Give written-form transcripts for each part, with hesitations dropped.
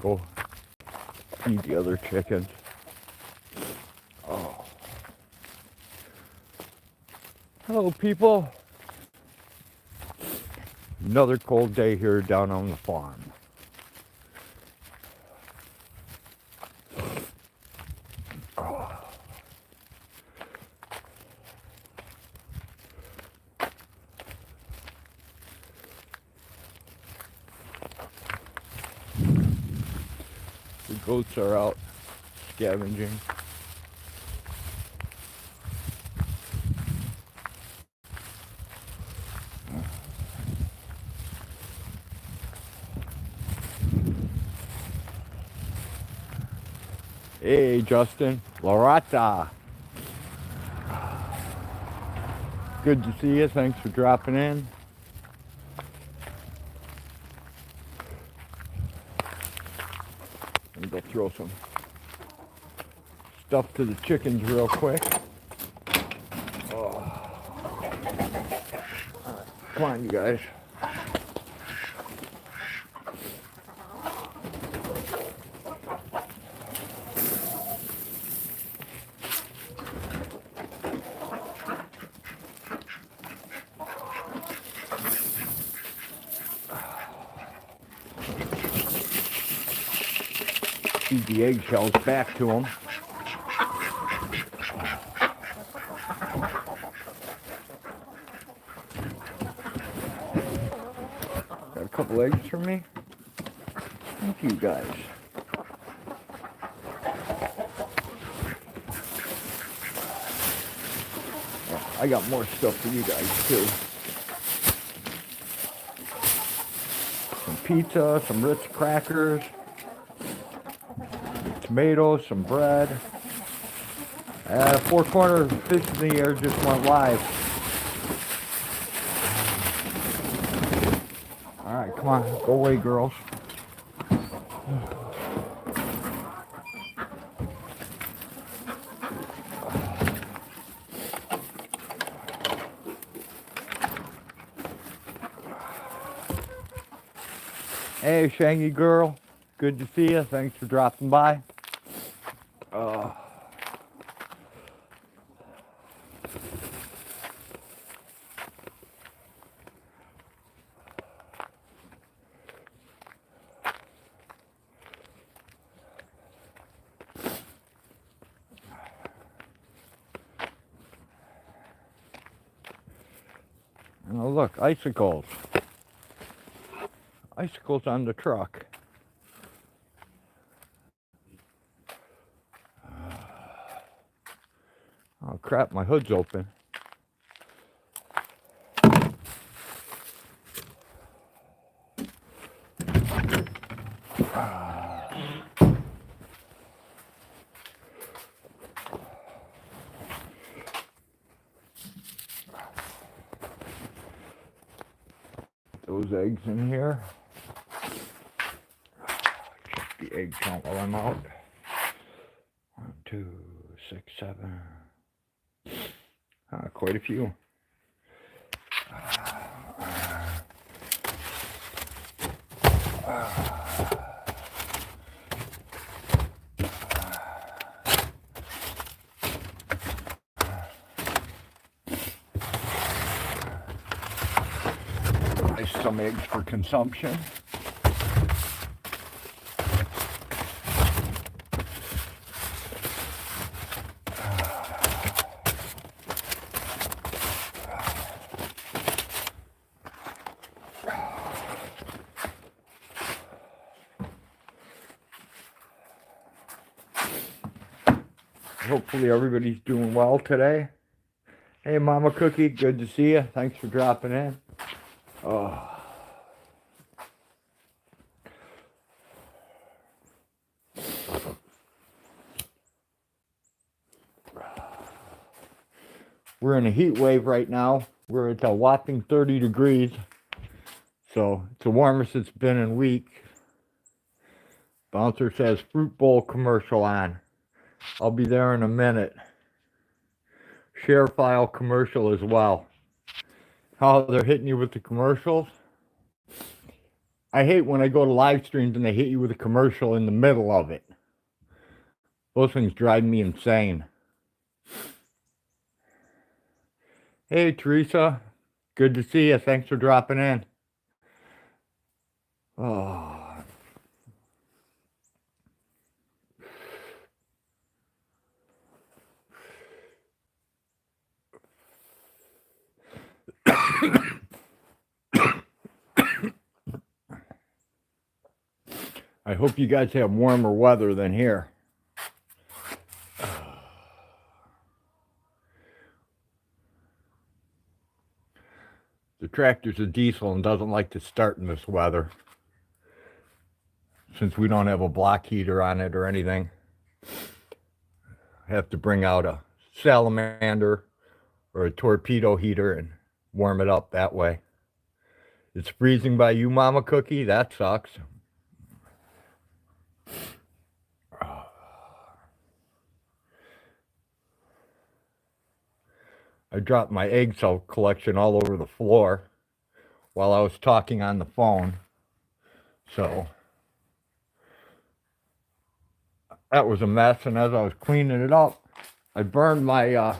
Go feed the other chickens. Oh. Hello, people. Another cold day here down on the farm. Oh. The goats are out scavenging. Hey, Justin. Lorata. Good to see you. Thanks for dropping in. Let me go throw some stuff to the chickens real quick. Oh. Come on, you guys. Feed the eggshells back to them. Got a couple eggs for me. Thank you guys. I got more stuff for you guys too. Some pizza, some Ritz crackers, tomatoes, some bread. Four Corner Fish in the Air just went live. Alright, come on, go away, girls. Hey, Shangy girl. Good to see you. Thanks for dropping by. Oh, look, icicles. Icicles on the truck. Oh crap, my hood's open. Those eggs in here. Check the egg count while I'm out. 1, 2, 6, 7. Quite a few. Some eggs for consumption. Hopefully everybody's doing well today. Hey, Mama Cookie, good to see you. Thanks for dropping in. Oh. We're in a heat wave right now. We're at a whopping 30 degrees. So it's the warmest it's been in a week. Bouncer says fruit bowl commercial on. I'll be there in a minute. Share file commercial as well. How they're hitting you with the commercials. I hate when I go to live streams and they hit you with a commercial in the middle of it. Those things drive me insane. Hey, Teresa. Good to see you. Thanks for dropping in. Oh. I hope you guys have warmer weather than here. The tractor's a diesel and doesn't like to start in this weather, since we don't have a block heater on it or anything. I have to bring out a salamander or a torpedo heater and warm it up that way. It's freezing by you, Mama Cookie? That sucks. I dropped my egg cell collection all over the floor while I was talking on the phone. So that was a mess, and as I was cleaning it up, I burned my, I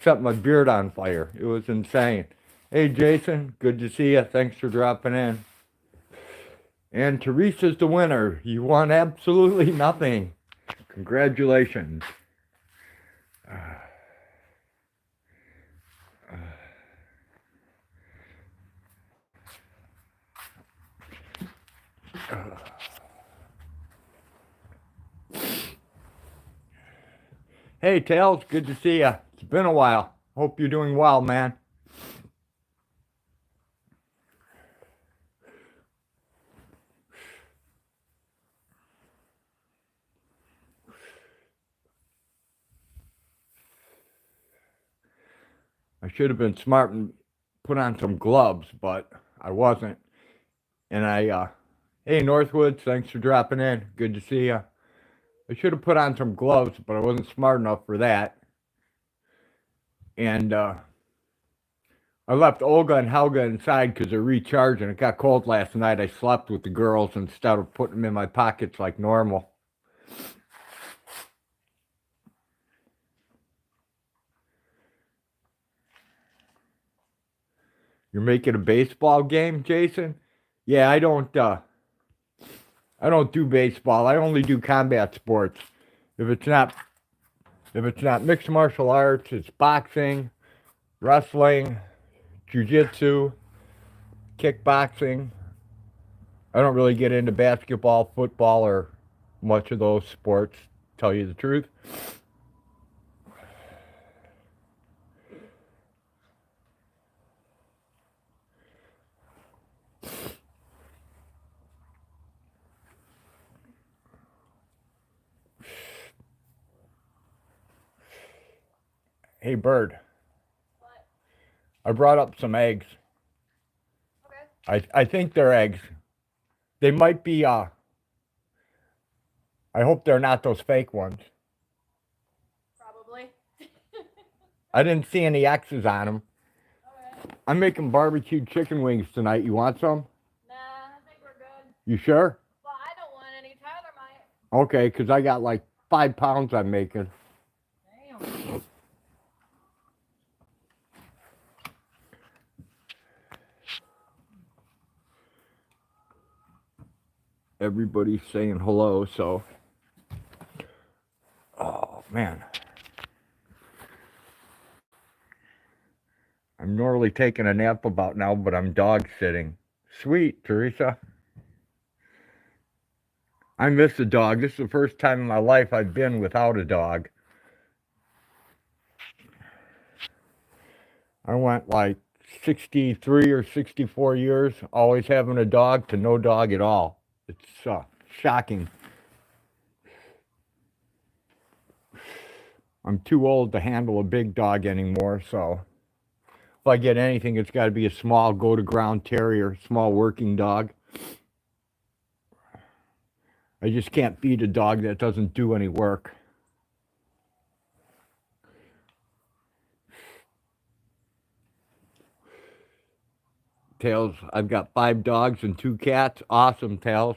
set my beard on fire. It was insane. Hey, Jason, good to see you. Thanks for dropping in. And Teresa's the winner. You won absolutely nothing. Congratulations. Hey, Tails, good to see you. It's been a while. Hope you're doing well, man. I should have been smart and put on some gloves, but I wasn't. And hey, Northwoods, thanks for dropping in. Good to see you. I should have put on some gloves, but I wasn't smart enough for that. And I left Olga and Helga inside because they're recharging. It got cold last night. I slept with the girls instead of putting them in my pockets like normal. You're making a baseball game, Jason? Yeah, I don't do baseball. I only do combat sports. If it's not mixed martial arts, it's boxing, wrestling, jiu-jitsu, kickboxing. I don't really get into basketball, football, or much of those sports, to tell you the truth. Hey, Bird. What? I brought up some eggs. Okay. I think they're eggs. They might be, I hope they're not those fake ones. Probably. I didn't see any X's on them. Okay. I'm making barbecued chicken wings tonight. You want some? Nah, I think we're good. You sure? Well, I don't want any. Tyler might. Okay, because I got like 5 pounds I'm making. Damn. Everybody's saying hello, so. Oh, man. I'm normally taking a nap about now, but I'm dog sitting. Sweet, Teresa. I miss a dog. This is the first time in my life I've been without a dog. I went like 63 or 64 years always having a dog to no dog at all. It's shocking. I'm too old to handle a big dog anymore, so if I get anything, it's got to be a small go-to-ground terrier, small working dog. I just can't feed a dog that doesn't do any work. Tails, I've got 5 dogs and 2 cats. Awesome, Tails.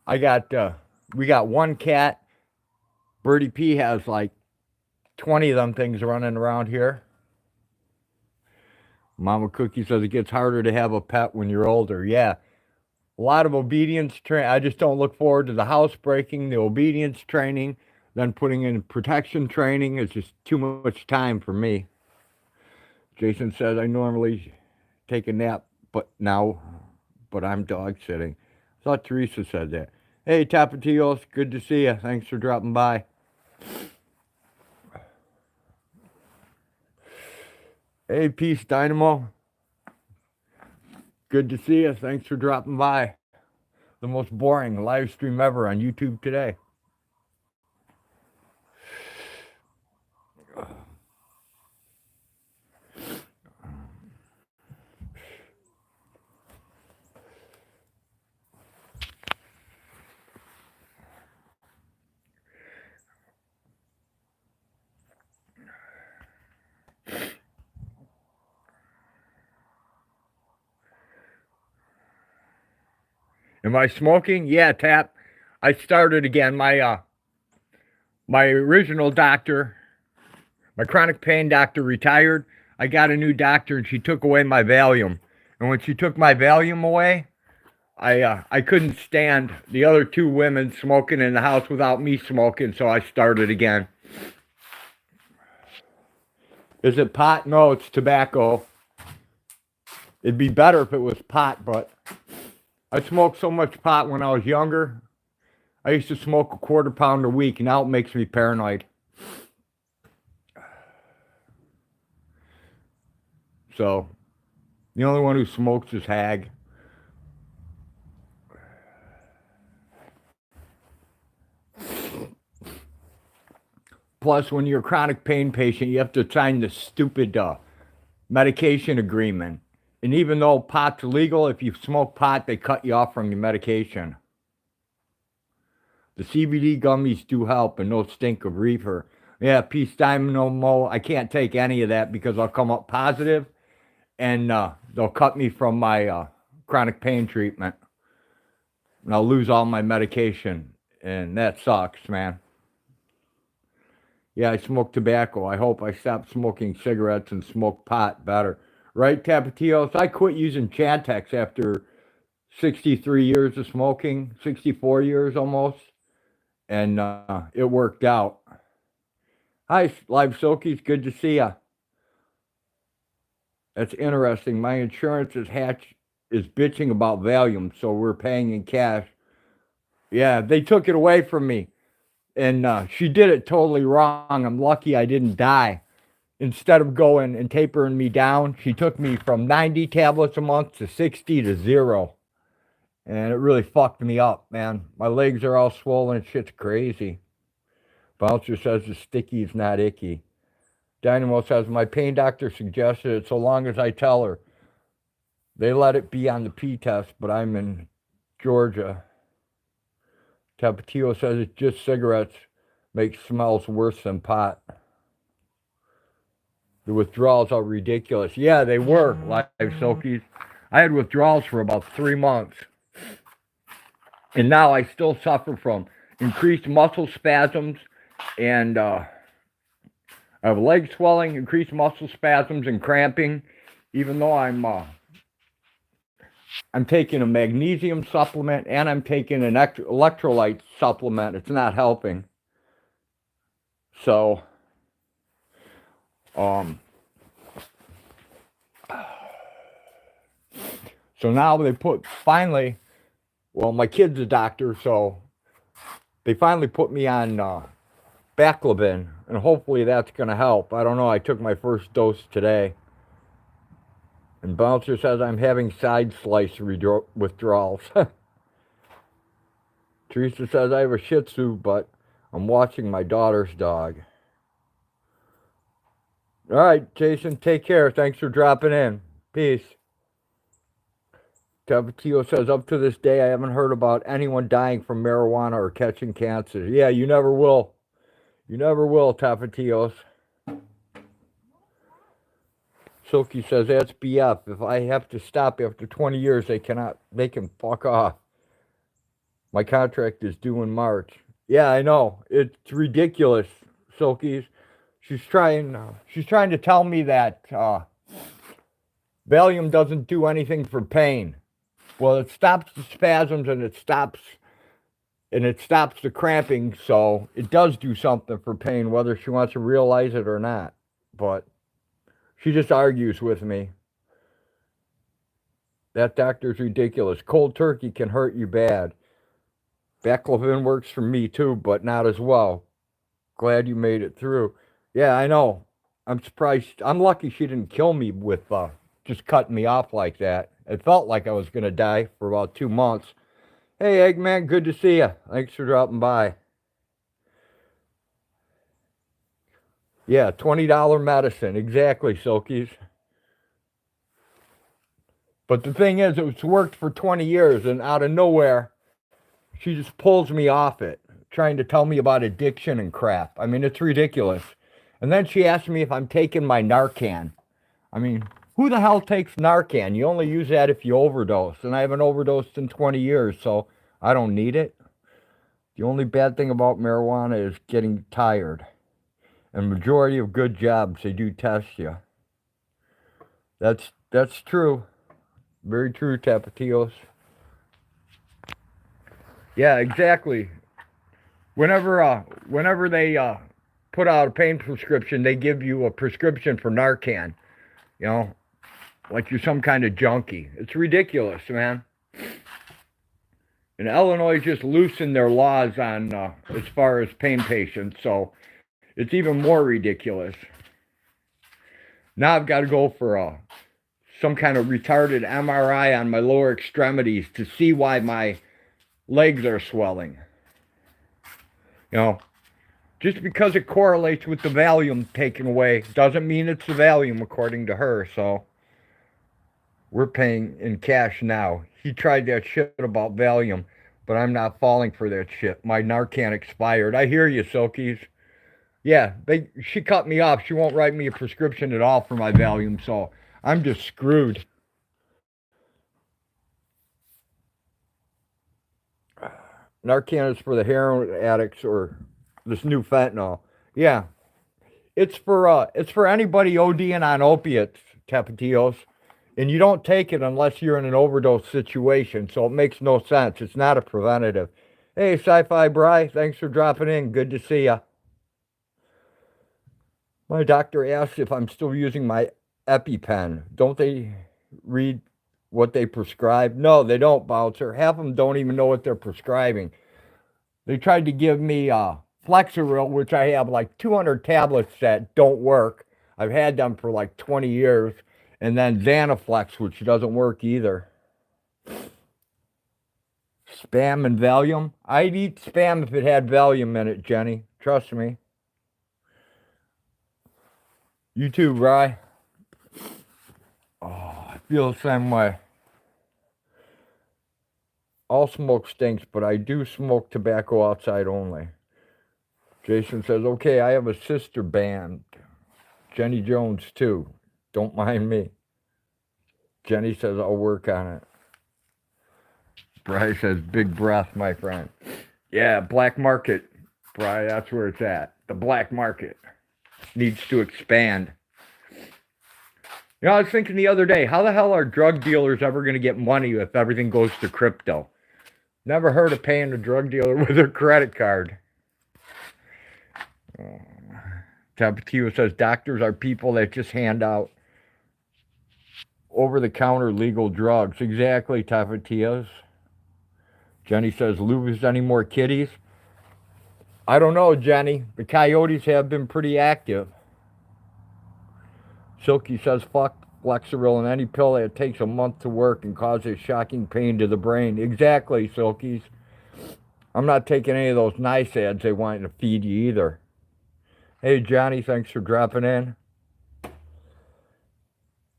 We got 1 cat. Birdie P has like 20 of them things running around here. Mama Cookie says it gets harder to have a pet when you're older. Yeah. A lot of obedience training. I just don't look forward to the housebreaking, the obedience training, then putting in protection training. It's just too much time for me. Jason says I normally take a nap, but I'm dog sitting. I thought Teresa said that. Hey, Tapatios, good to see you. Thanks for dropping by. Hey, Peace Dynamo. Good to see you. Thanks for dropping by. The most boring live stream ever on YouTube today. Am I smoking? Yeah, Tap. I started again. My original doctor, my chronic pain doctor, retired. I got a new doctor, and she took away my Valium. And when she took my Valium away, I couldn't stand the other 2 women smoking in the house without me smoking, so I started again. Is it pot? No, it's tobacco. It'd be better if it was pot, but I smoked so much pot when I was younger. I used to smoke a quarter pound a week, and now it makes me paranoid. So, the only one who smokes is Hag. Plus, when you're a chronic pain patient, you have to sign this stupid medication agreement. And even though pot's illegal, if you smoke pot, they cut you off from your medication. The CBD gummies do help, and no stink of reefer. Yeah, Peace Diamond no mo. I can't take any of that because I'll come up positive, and they'll cut me from my chronic pain treatment. And I'll lose all my medication, and that sucks, man. Yeah, I smoke tobacco. I hope I stop smoking cigarettes and smoke pot better. Right, Tapatios? I quit using Chantix after 63 years of smoking, 64 years almost, and it worked out. Hi, Live Silkies. Good to see ya. That's interesting. My insurance is bitching about Valium, so we're paying in cash. Yeah, they took it away from me. And she did it totally wrong. I'm lucky I didn't die. Instead of going and tapering me down, she took me from 90 tablets a month to 60 to 0. And it really fucked me up, man. My legs are all swollen. Shit's crazy. Bouncer says the sticky is not icky. Dynamo says, my pain doctor suggested it so long as I tell her. They let it be on the P test, but I'm in Georgia. Tapatio says it's just cigarettes make smells worse than pot. The withdrawals are ridiculous. Yeah, they were, Live Silkies. I had withdrawals for about 3 months. And now I still suffer from increased muscle spasms, and I have leg swelling, increased muscle spasms, and cramping, even though I'm taking a magnesium supplement and I'm taking an electrolyte supplement. It's not helping. So, now they finally, my kid's a doctor, so they finally put me on Baclofen, and hopefully that's going to help. I don't know. I took my first dose today. And Bouncer says I'm having side slice withdrawals. Teresa says I have a Shih Tzu, but I'm watching my daughter's dog. All right, Jason, take care. Thanks for dropping in. Peace. Tapatio says, up to this day, I haven't heard about anyone dying from marijuana or catching cancer. Yeah, you never will. You never will, Tapatios. Silky says, that's BF. If I have to stop after 20 years, they can fuck off. My contract is due in March. Yeah, I know. It's ridiculous, Silkies. She's trying to tell me that Valium doesn't do anything for pain. Well, it stops the spasms and it stops the cramping, so it does do something for pain, whether she wants to realize it or not. But she just argues with me. That doctor's ridiculous. Cold turkey can hurt you bad. Baclofen works for me too, but not as well. Glad you made it through. Yeah, I know. I'm surprised. I'm lucky she didn't kill me with just cutting me off like that. It felt like I was going to die for about 2 months. Hey, Eggman, good to see you. Thanks for dropping by. Yeah, $20 medicine. Exactly, Silkies. But the thing is, it's worked for 20 years, and out of nowhere, she just pulls me off it, trying to tell me about addiction and crap. I mean, it's ridiculous. And then she asked me if I'm taking my Narcan. I mean, who the hell takes Narcan? You only use that if you overdose. And I haven't overdosed in 20 years, so I don't need it. The only bad thing about marijuana is getting tired. And majority of good jobs, they do test you. That's true. Very true, Tapatios. Yeah, exactly. Whenever they put out a pain prescription, they give you a prescription for Narcan. You know, like you're some kind of junkie. It's ridiculous, man. And Illinois just loosened their laws on as far as pain patients, so it's even more ridiculous. Now I've got to go for some kind of retarded MRI on my lower extremities to see why my legs are swelling. You know, just because it correlates with the Valium taken away doesn't mean it's the Valium, according to her. So we're paying in cash now. He tried that shit about Valium, but I'm not falling for that shit. My Narcan expired. I hear you, Silkies. Yeah, she cut me off. She won't write me a prescription at all for my Valium, so I'm just screwed. Narcan is for the heroin addicts or this new fentanyl. Yeah, it's for anybody ODing on opiates, Tapatios, and you don't take it unless you're in an overdose situation. So it makes no sense. It's not a preventative. Hey, Sci-Fi Bri, thanks for dropping in. Good to see ya. My doctor asked if I'm still using my EpiPen. Don't they read what they prescribe? No, they don't, Bouncer. Half of them don't even know what they're prescribing. They tried to give me Flexeril, which I have like 200 tablets that don't work. I've had them for like 20 years. And then Xanaflex, which doesn't work either. Spam and Valium? I'd eat Spam if it had Valium in it, Jenny. Trust me. You too, Bri. Oh, I feel the same way. All smoke stinks, but I do smoke tobacco outside only. Jason says, okay, I have a sister band. Jenny Jones, too. Don't mind me. Jenny says, I'll work on it. Bri says, big breath, my friend. Yeah, black market, Bri, that's where it's at. The black market needs to expand. You know, I was thinking the other day, how the hell are drug dealers ever going to get money if everything goes to crypto? Never heard of paying a drug dealer with a credit card. Tapatio says, doctors are people that just hand out over-the-counter legal drugs. Exactly, Tapatios. Jenny says, lose any more kitties? I don't know, Jenny. The coyotes have been pretty active. Silky says, fuck Flexeril and any pill that takes a month to work and causes shocking pain to the brain. Exactly, Silkies. I'm not taking any of those nice ads they want to feed you either. Hey, Johnny, thanks for dropping in.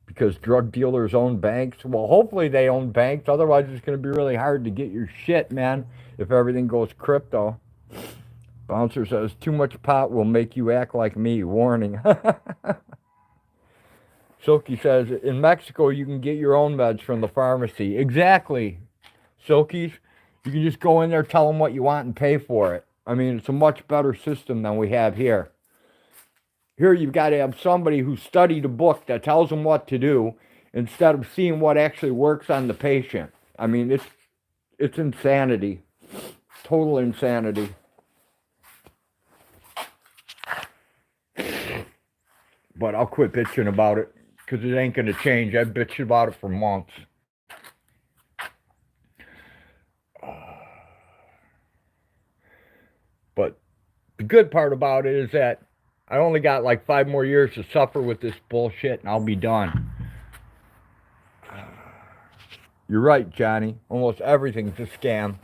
Because drug dealers own banks? Well, hopefully they own banks. Otherwise, it's going to be really hard to get your shit, man, if everything goes crypto. Bouncer says, too much pot will make you act like me. Warning. Silky says, in Mexico, you can get your own meds from the pharmacy. Exactly, Silkies. You can just go in there, tell them what you want, and pay for it. I mean, it's a much better system than we have here. Here, you've got to have somebody who studied a book that tells them what to do instead of seeing what actually works on the patient. I mean, it's insanity. Total insanity. But I'll quit bitching about it because it ain't going to change. I've bitched about it for months. But the good part about it is that I only got like 5 more years to suffer with this bullshit and I'll be done. You're right, Johnny. Almost everything's a scam.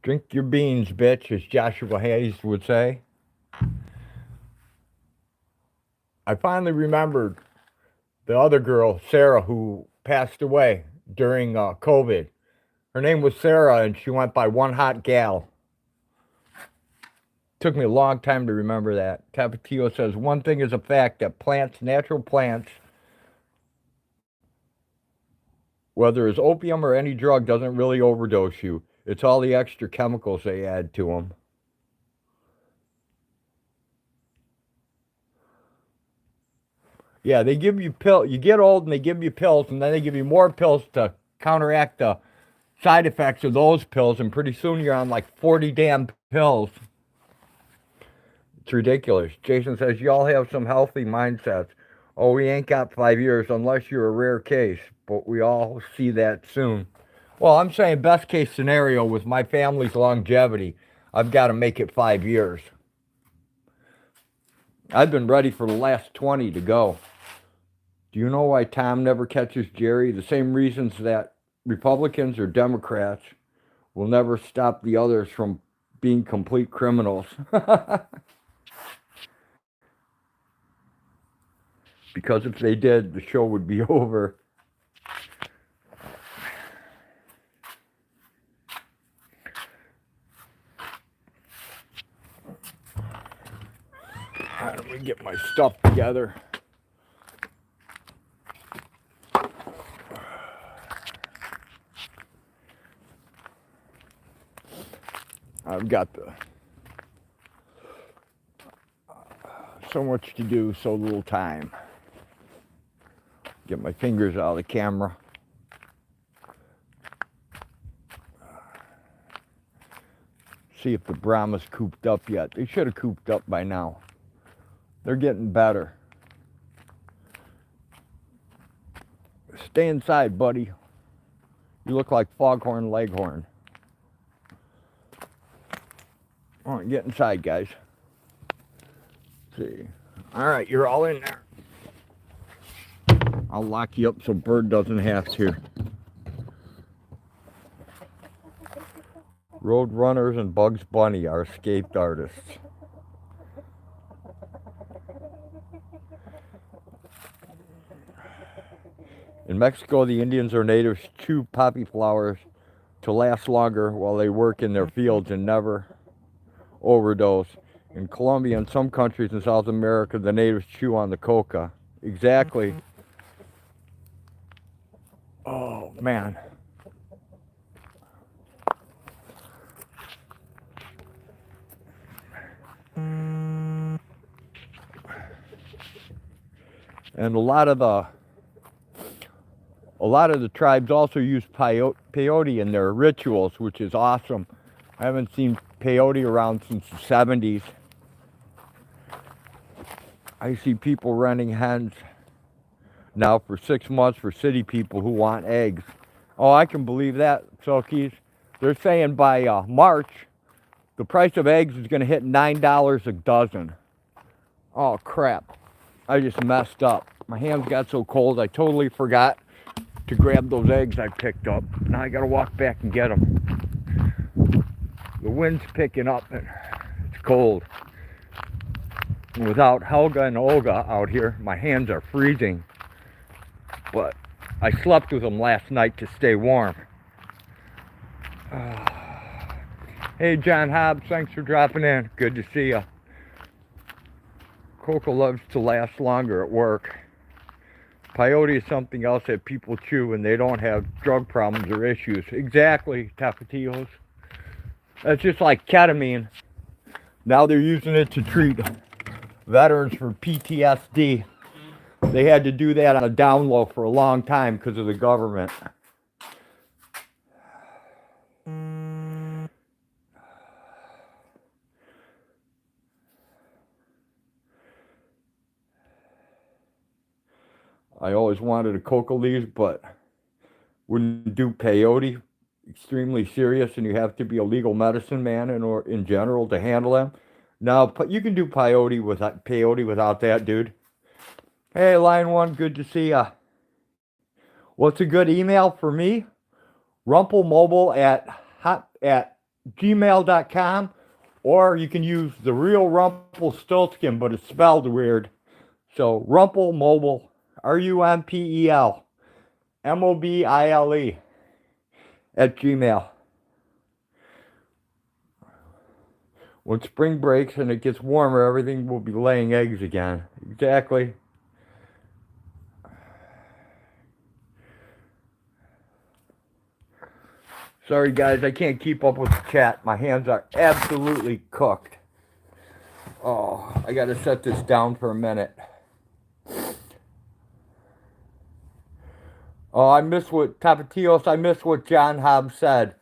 Drink your beans, bitch, as Joshua Hayes would say. I finally remembered the other girl, Sarah, who passed away during COVID. Her name was Sarah, and she went by One Hot Gal. Took me a long time to remember that. Tapatio says, one thing is a fact, that plants, natural plants, whether it's opium or any drug, doesn't really overdose you. It's all the extra chemicals they add to them. Yeah, they give you pills. You get old and they give you pills, and then they give you more pills to counteract the side effects of those pills, and pretty soon you're on like 40 damn pills. It's ridiculous. Jason says, y'all have some healthy mindsets. Oh, we ain't got 5 years unless you're a rare case, but we all see that soon. Well, I'm saying best case scenario with my family's longevity, I've got to make it 5 years. I've been ready for the last 20 to go. Do you know why Tom never catches Jerry? The same reasons that Republicans or Democrats will never stop the others from being complete criminals. Because if they did, the show would be over. Let me get my stuff together. I've got so much to do, so little time. Get my fingers out of the camera. See if the Brahma's cooped up yet. They should have cooped up by now. They're getting better. Stay inside, buddy. You look like Foghorn Leghorn. All right, get inside, guys. Let's see. All right, you're all in there. I'll lock you up so Bird doesn't have to. Road Runners and Bugs Bunny are escaped artists. In Mexico, the Indians or natives chew poppy flowers to last longer while they work in their fields and never overdose. In Colombia and some countries in South America, the natives chew on the coca. Exactly. Oh, man. And a lot of the tribes also use peyote in their rituals, which is awesome. I haven't seen peyote around since the 70s. I see people renting hens now for 6 months for city people who want eggs. Oh, I can believe that, Silkies. They're saying by March, the price of eggs is going to hit $9 a dozen. Oh, crap. I just messed up. My hands got so cold, I totally forgot to grab those eggs I picked up. Now I got to walk back and get them. The wind's picking up and it's cold. And without Helga and Olga out here, my hands are freezing. But I slept with them last night to stay warm. Hey, John Hobbs, thanks for dropping in. Good to see you. Coca loves to last longer at work. Peyote is something else that people chew when they don't have drug problems or issues. Exactly, Tapatios. That's just like ketamine. Now they're using it to treat veterans for PTSD. They had to do that on a down low for a long time because of the government. I always wanted a coca leaves, but wouldn't do peyote. Extremely serious, and you have to be a legal medicine man in general to handle them. Now, you can do peyote without that, dude. Hey, Line 1, good to see ya. What's a good email for me? rumplemobile@gmail.com, or you can use the real Rumpelstiltskin, but it's spelled weird. So rumplemobile, RUMPELMOBILE @gmail. When spring breaks and it gets warmer, everything will be laying eggs again. Exactly. Sorry guys, I can't keep up with the chat. My hands are absolutely cooked. Oh, I gotta set this down for a minute. Oh, I miss what John Hobbs said.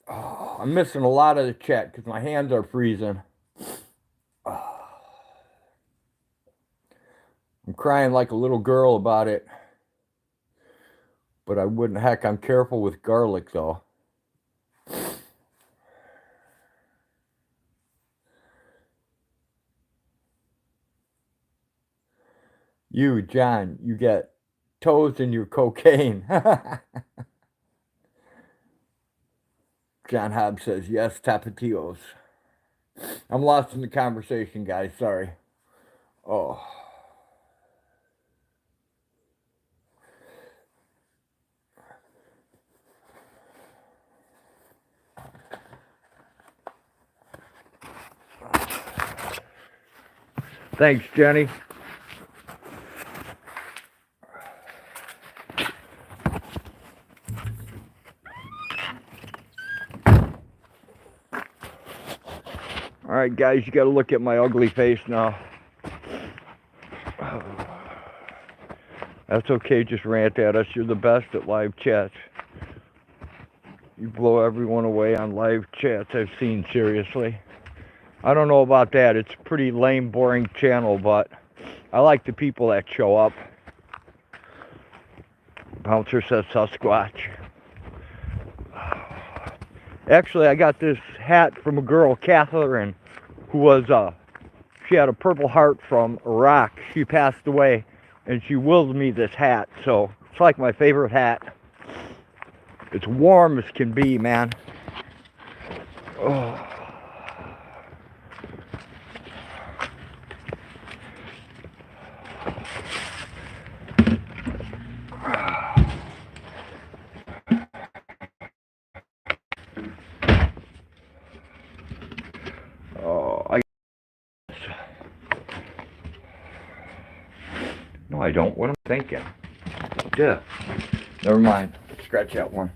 Oh, I'm missing a lot of the chat because my hands are freezing. Oh. I'm crying like a little girl about it. But I wouldn't, heck, I'm careful with garlic though. You, John, you get toes in your cocaine. John Hobbs says, yes, Tapatios. I'm lost in the conversation, guys. Sorry. Oh. Thanks, Jenny. All right, guys, you got to look at my ugly face now. That's okay, just rant at us. You're the best at live chats. You blow everyone away on live chats I've seen, seriously. I don't know about that. It's a pretty lame, boring channel, but I like the people that show up. Bouncer says Sasquatch. Actually, I got this hat from a girl, Catherine, who was, she had a Purple Heart from Iraq. She passed away, and she willed me this hat, so it's like my favorite hat. It's warm as can be, man. Oh. No, I don't. What am I thinking? Yeah. Never mind. Scratch that one.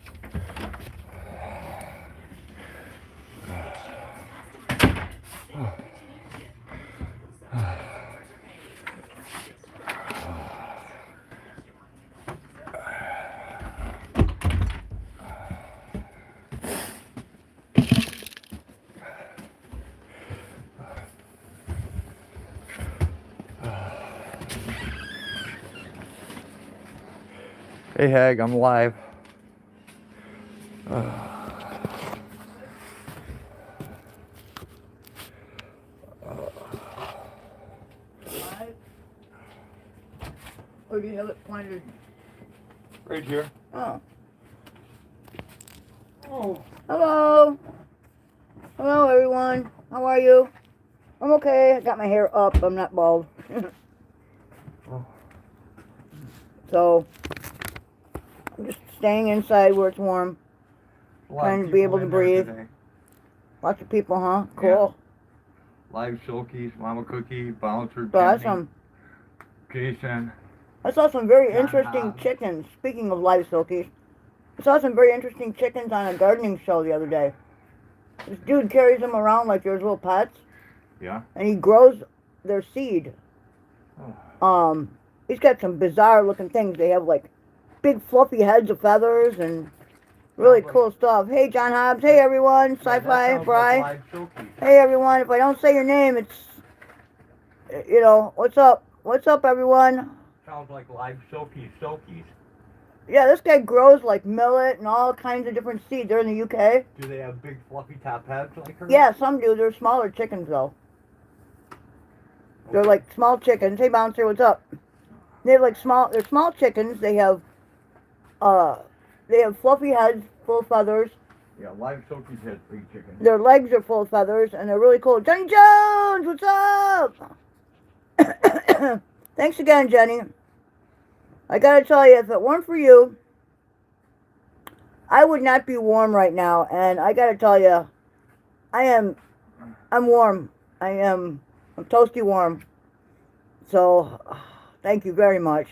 Hey Hag, I'm live. Live? Or do you have it pointed? Right here. Oh. Oh. Hello. Hello everyone. How are you? I'm okay. I got my hair up. I'm not bald. Oh. So, I'm just staying inside where it's warm. Trying to be able to breathe. Today. Lots of people, huh? Cool. Live Silkies, Mama Cookie, Bouncer, Saw Jenny, some. Jason. I saw some very John interesting Hobbs. chickens. Speaking of live silkies, I saw some very interesting chickens on a gardening show the other day. This dude carries them around like there's little pets, Yeah. and he grows their seed. Oh. He's got some bizarre looking things. They have like big fluffy heads of feathers and really Sounds like- cool stuff. Hey, John Hobbs. Hey, everyone. Yeah, that Sci-Fi, sounds like Bri. Live Silkies. Hey, everyone. If I don't say your name, it's, you know, what's up? What's up, everyone? Sounds like Live Silkies. Yeah, this guy grows like millet and all kinds of different seeds. They're in the UK. Do they have big fluffy top heads like her? Yeah, some do. They're smaller chickens, though. They're like small chickens. Hey, Bouncer, what's up? They're like they're small chickens. They have fluffy heads full of feathers. Yeah, Live Silkies has big chickens. Their legs are full of feathers, and they're really cool. Jenny Jones, what's up? Thanks again, Jenny. I gotta tell you, if it weren't for you, I would not be warm right now. And I gotta tell you, I'm warm. I'm toasty warm. So, thank you very much.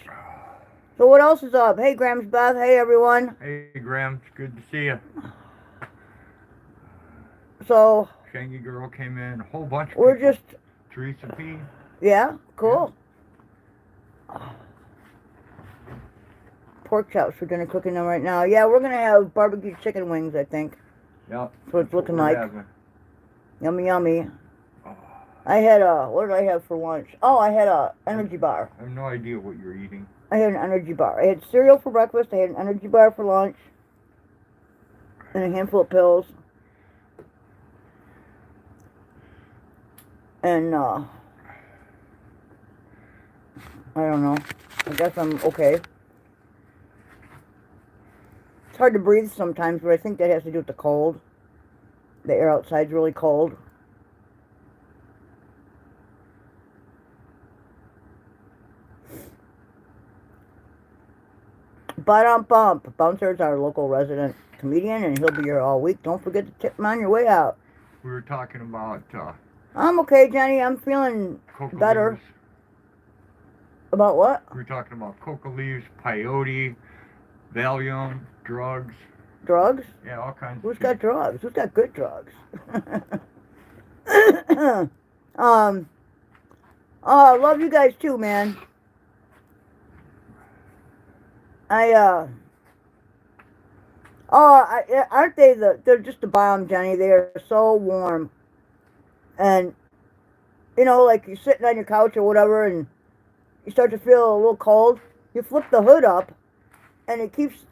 So what else is up? Hey, Grams Beth. Hey, everyone. Hey, Graham. It's good to see you. So, Shangy Girl came in. A whole bunch of we're people. just, Teresa P. yeah, cool. Pork chops for dinner, cooking them right now. Yeah, we're going to have barbecue chicken wings, I think. Yep. That's what it's looking we're like. having. Yummy, yummy. Oh, I had what did I have for lunch? Oh, I had a energy bar. I have no idea what you're eating. I had an energy bar. I had cereal for breakfast. I had an energy bar for lunch. And a handful of pills. And, I don't know. I guess I'm okay. It's hard to breathe sometimes, but I think that has to do with the cold. The air outside's really cold. Bump. Bouncer's our local resident comedian, and he'll be here all week. Don't forget to tip him on your way out. We were talking about I'm okay, Jenny. I'm feeling coca better. leaves. About what? We were talking about coca leaves, peyote, Valium, drugs. Drugs? Yeah, all kinds Who's of got shit. drugs? Who's got good drugs? I love you guys too, man. Aren't they they're just the bomb, Jenny. They are so warm. And, you know, like you're sitting on your couch or whatever and you start to feel a little cold, you flip the hood up and it keeps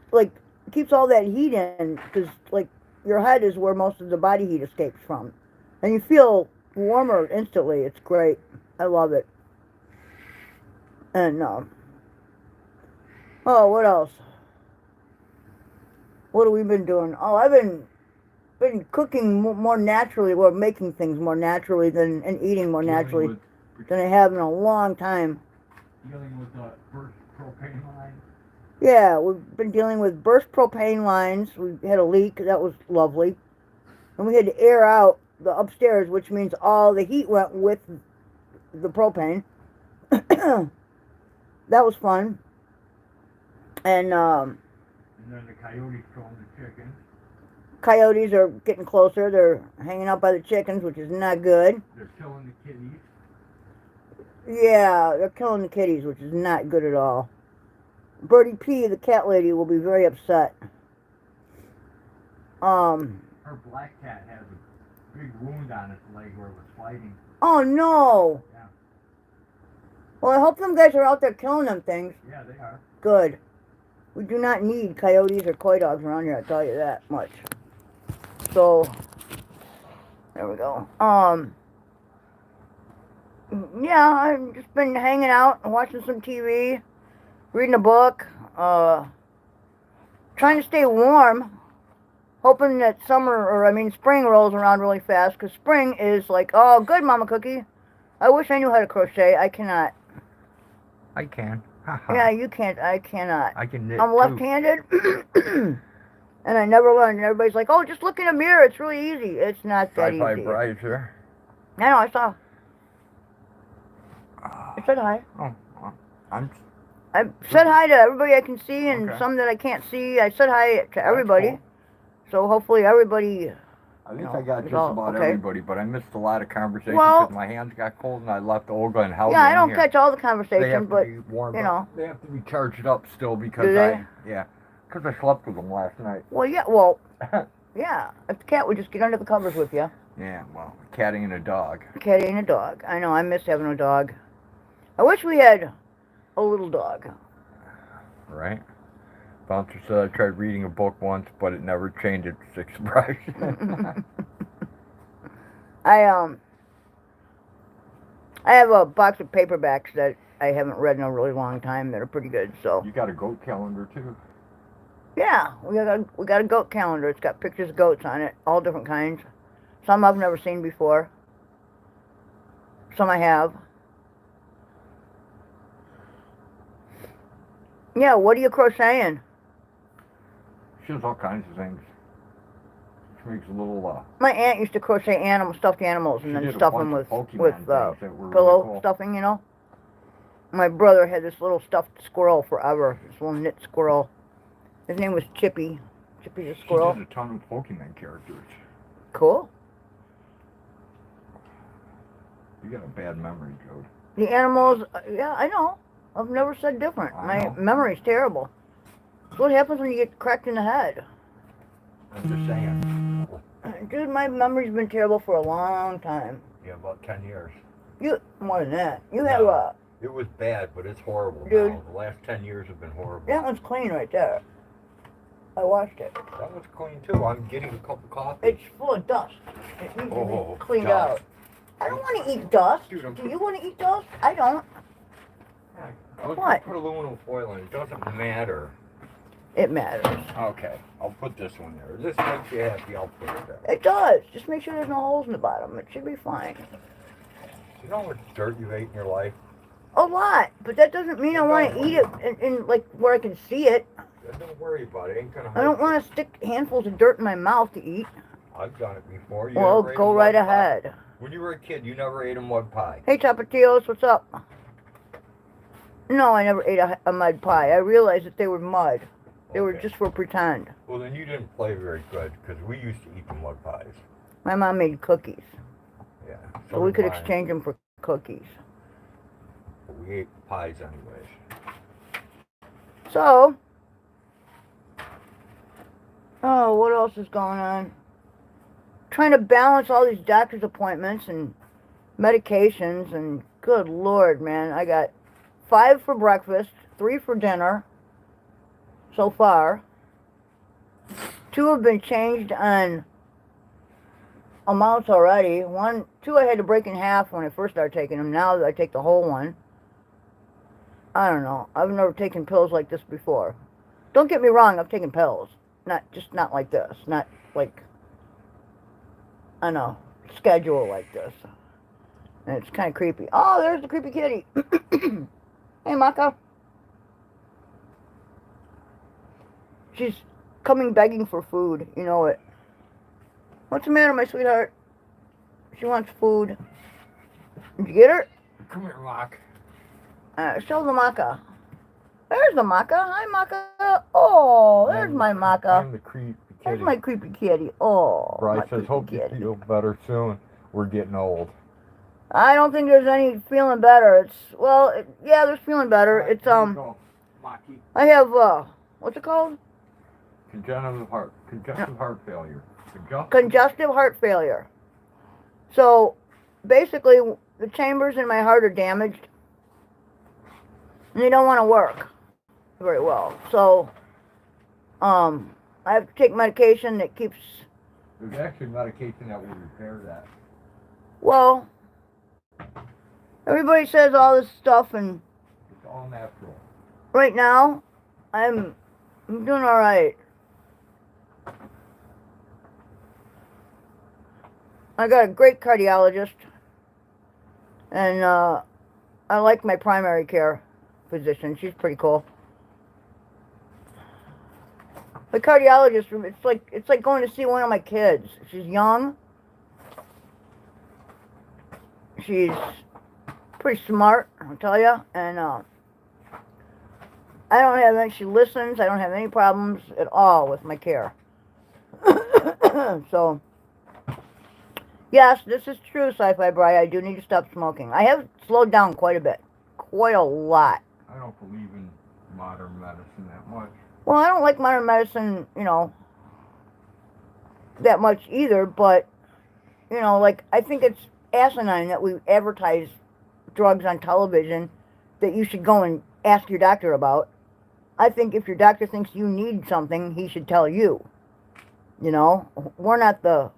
all that heat in, because, like, your head is where most of the body heat escapes from. And you feel warmer instantly. It's great. I love it. And, what else? What have we been doing? Oh, I've been cooking more naturally, or making things more naturally and eating more naturally than I have in a long time. Dealing with the burst propane line. Yeah, we've been dealing with burst propane lines. We had a leak. That was lovely. And we had to air out the upstairs, which means all the heat went with the propane. That was fun. And then the coyotes killing the chickens. Coyotes are getting closer. They're hanging out by the chickens, which is not good. They're killing the kitties. Yeah, they're killing the kitties, which is not good at all. Birdie P, the cat lady, will be very upset. Her black cat has a big wound on its leg where it was fighting. Oh, no. Yeah. Well, I hope them guys are out there killing them things. Yeah, they are. Good. We do not need coyotes or coy dogs around here, I'll tell you that much. So, there we go. Yeah, I've just been hanging out and watching some TV, reading a book, trying to stay warm, hoping that spring rolls around really fast, because spring is like, oh, good, Mama Cookie. I wish I knew how to crochet. I cannot. I can. Yeah, you can't. I cannot. I can knit I'm too. left-handed, and I never learned. And everybody's like, oh, just look in a mirror. It's really easy. It's not that Sci-fi easy. Brizer. I know, I saw. I said hi. Oh, I'm. I said hi to everybody I can see and Okay. some that I can't see. I said hi to everybody. Cool. So hopefully everybody... I think know, I got it's just all about okay. everybody, but I missed a lot of conversation Well- because my hands got cold and I left Olga and Helga Yeah, I in don't here. catch all the They conversation, have to but... be warmed you up. know. They have to be charged up still because Do they? because I slept with them last night. Well, yeah, well... yeah, if the cat would just get under the covers with you. Yeah, well, a cat and a dog. A cat ain't a dog. I know, I miss having a dog. I wish we had a little dog. Right? Bouncer said I tried reading a book once, but it never changed its expression. I have a box of paperbacks that I haven't read in a really long time that are pretty good, so... You got a goat calendar, too? Yeah, we got a goat calendar. It's got pictures of goats on it, all different kinds. Some I've never seen before. Some I have. Yeah, what are you crocheting? She does all kinds of things. She makes a little, My aunt used to crochet stuffed animals, and She then did a stuff bunch them of with Pokemon things that were really pillow cool. stuffing, you know. My brother had this little stuffed squirrel forever. This little knit squirrel. His name was Chippy. Chippy the squirrel. She did a ton of Pokemon characters. Cool. You got a bad memory, Joe. The animals, yeah, I know. I've never said different. I know. My memory's terrible. That's what happens when you get cracked in the head. I'm just saying. Dude, my memory's been terrible for a long time. Yeah, about 10 years. You, more than that. You have No. It was bad, but it's horrible Dude. now. The last 10 years have been horrible. that one's clean right there. I washed it. That one's clean, too. I'm getting a cup of coffee. It's full of dust. It needs to Oh, be cleaned dust. out. I don't want to eat dust. Dude, Do you want to eat dust? I don't. I'll What? put aluminum foil in. It doesn't matter. It matters. Okay, I'll put this one there. This makes you happy, I'll put it there. It does. Just make sure there's no holes in the bottom. It should be fine. You know how much dirt you ate in your life? A lot, but that doesn't mean I want to eat it in like where I can see it. Don't worry about it. It ain't gonna hurt I don't you. want to stick handfuls of dirt in my mouth to eat. I've done it before. You Well, never ate go a right mud pie. ahead. When you were a kid, you never ate a mud pie. Hey, Tapatios, what's up? No, I never ate a mud pie. I realized that they were mud. They were Okay. just for pretend. Well, then you didn't play very good, because we used to eat the mud pies. My mom made cookies, Yeah. so we did could mine. exchange them for cookies. But we ate pies anyways. So, oh, what else is going on? Trying to balance all these doctor's appointments and medications, and good Lord, man, I got 5 for breakfast, 3 for dinner so far. 2 have been changed on amounts already. 2 I had to break in half when I first started taking them. Now I take the whole one. I don't know. I've never taken pills like this before. Don't get me wrong, I've taken pills. Not like this. Not like, I know, schedule like this. And it's kind of creepy. Oh, there's the creepy kitty. Hey, Maka. She's coming begging for food. You know it. What's the matter, my sweetheart? She wants food. Did you get her? Come here, Rock. Show the Maka. There's the Maka. Hi, Maka. Oh, there's my Maka. I'm the creepy kitty. There's my creepy kitty. Oh, Bryce my says, creepy hope you kitty. feel better soon. We're getting old. I don't think there's any feeling better. It's, well, yeah, there's feeling better. Alright, It's, here we go. Maki. I have, what's it called? Congestive heart failure. Congestive heart failure. So, basically, the chambers in my heart are damaged. And they don't want to work very well. So, I have to take medication that keeps... There's actually medication that will repair that. Well, everybody says all this stuff, and It's all natural. right now, I'm doing all right. I got a great cardiologist, and I like my primary care physician. She's pretty cool. The cardiologist, it's like going to see one of my kids. She's young. She's pretty smart, I'll tell you, and I don't have any, she listens, I don't have any problems at all with my care. So, yes, this is true, Sci-Fi Bri, I do need to stop smoking. I have slowed down quite a bit, quite a lot. I don't believe in modern medicine that much. Well, I don't like modern medicine, you know, that much either, but, you know, like, I think it's asinine that we advertise drugs on television that you should go and ask your doctor about. I think if your doctor thinks you need something, he should tell you. You know, we're not the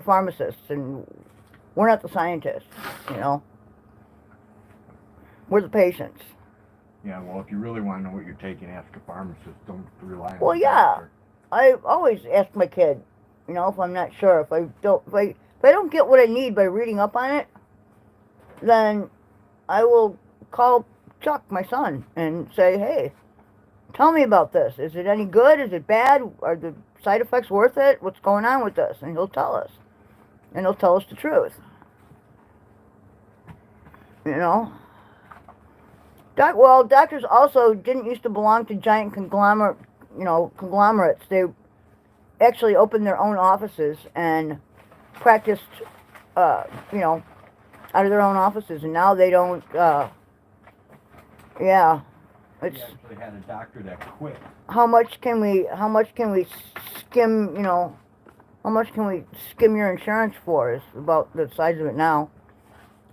pharmacists, and we're not the scientists, you know. We're the patients. Yeah, well, if you really want to know what you're taking, ask a pharmacist. Don't rely on Well, the yeah. doctor. I always ask my kid, you know, if I'm not sure. If I don't get what I need by reading up on it, then I will call Chuck, my son, and say, hey, tell me about this. Is it any good? Is it bad? Are the side effects worth it? What's going on with this? And he'll tell us. And he'll tell us the truth. You know? Well, doctors also didn't used to belong to giant conglomerates. They actually opened their own offices and practiced, you know, out of their own offices. And now they don't, yeah. It's, we actually had a doctor that quit. how much can we skim, you know, how much can we skim your insurance for is about the size of it now.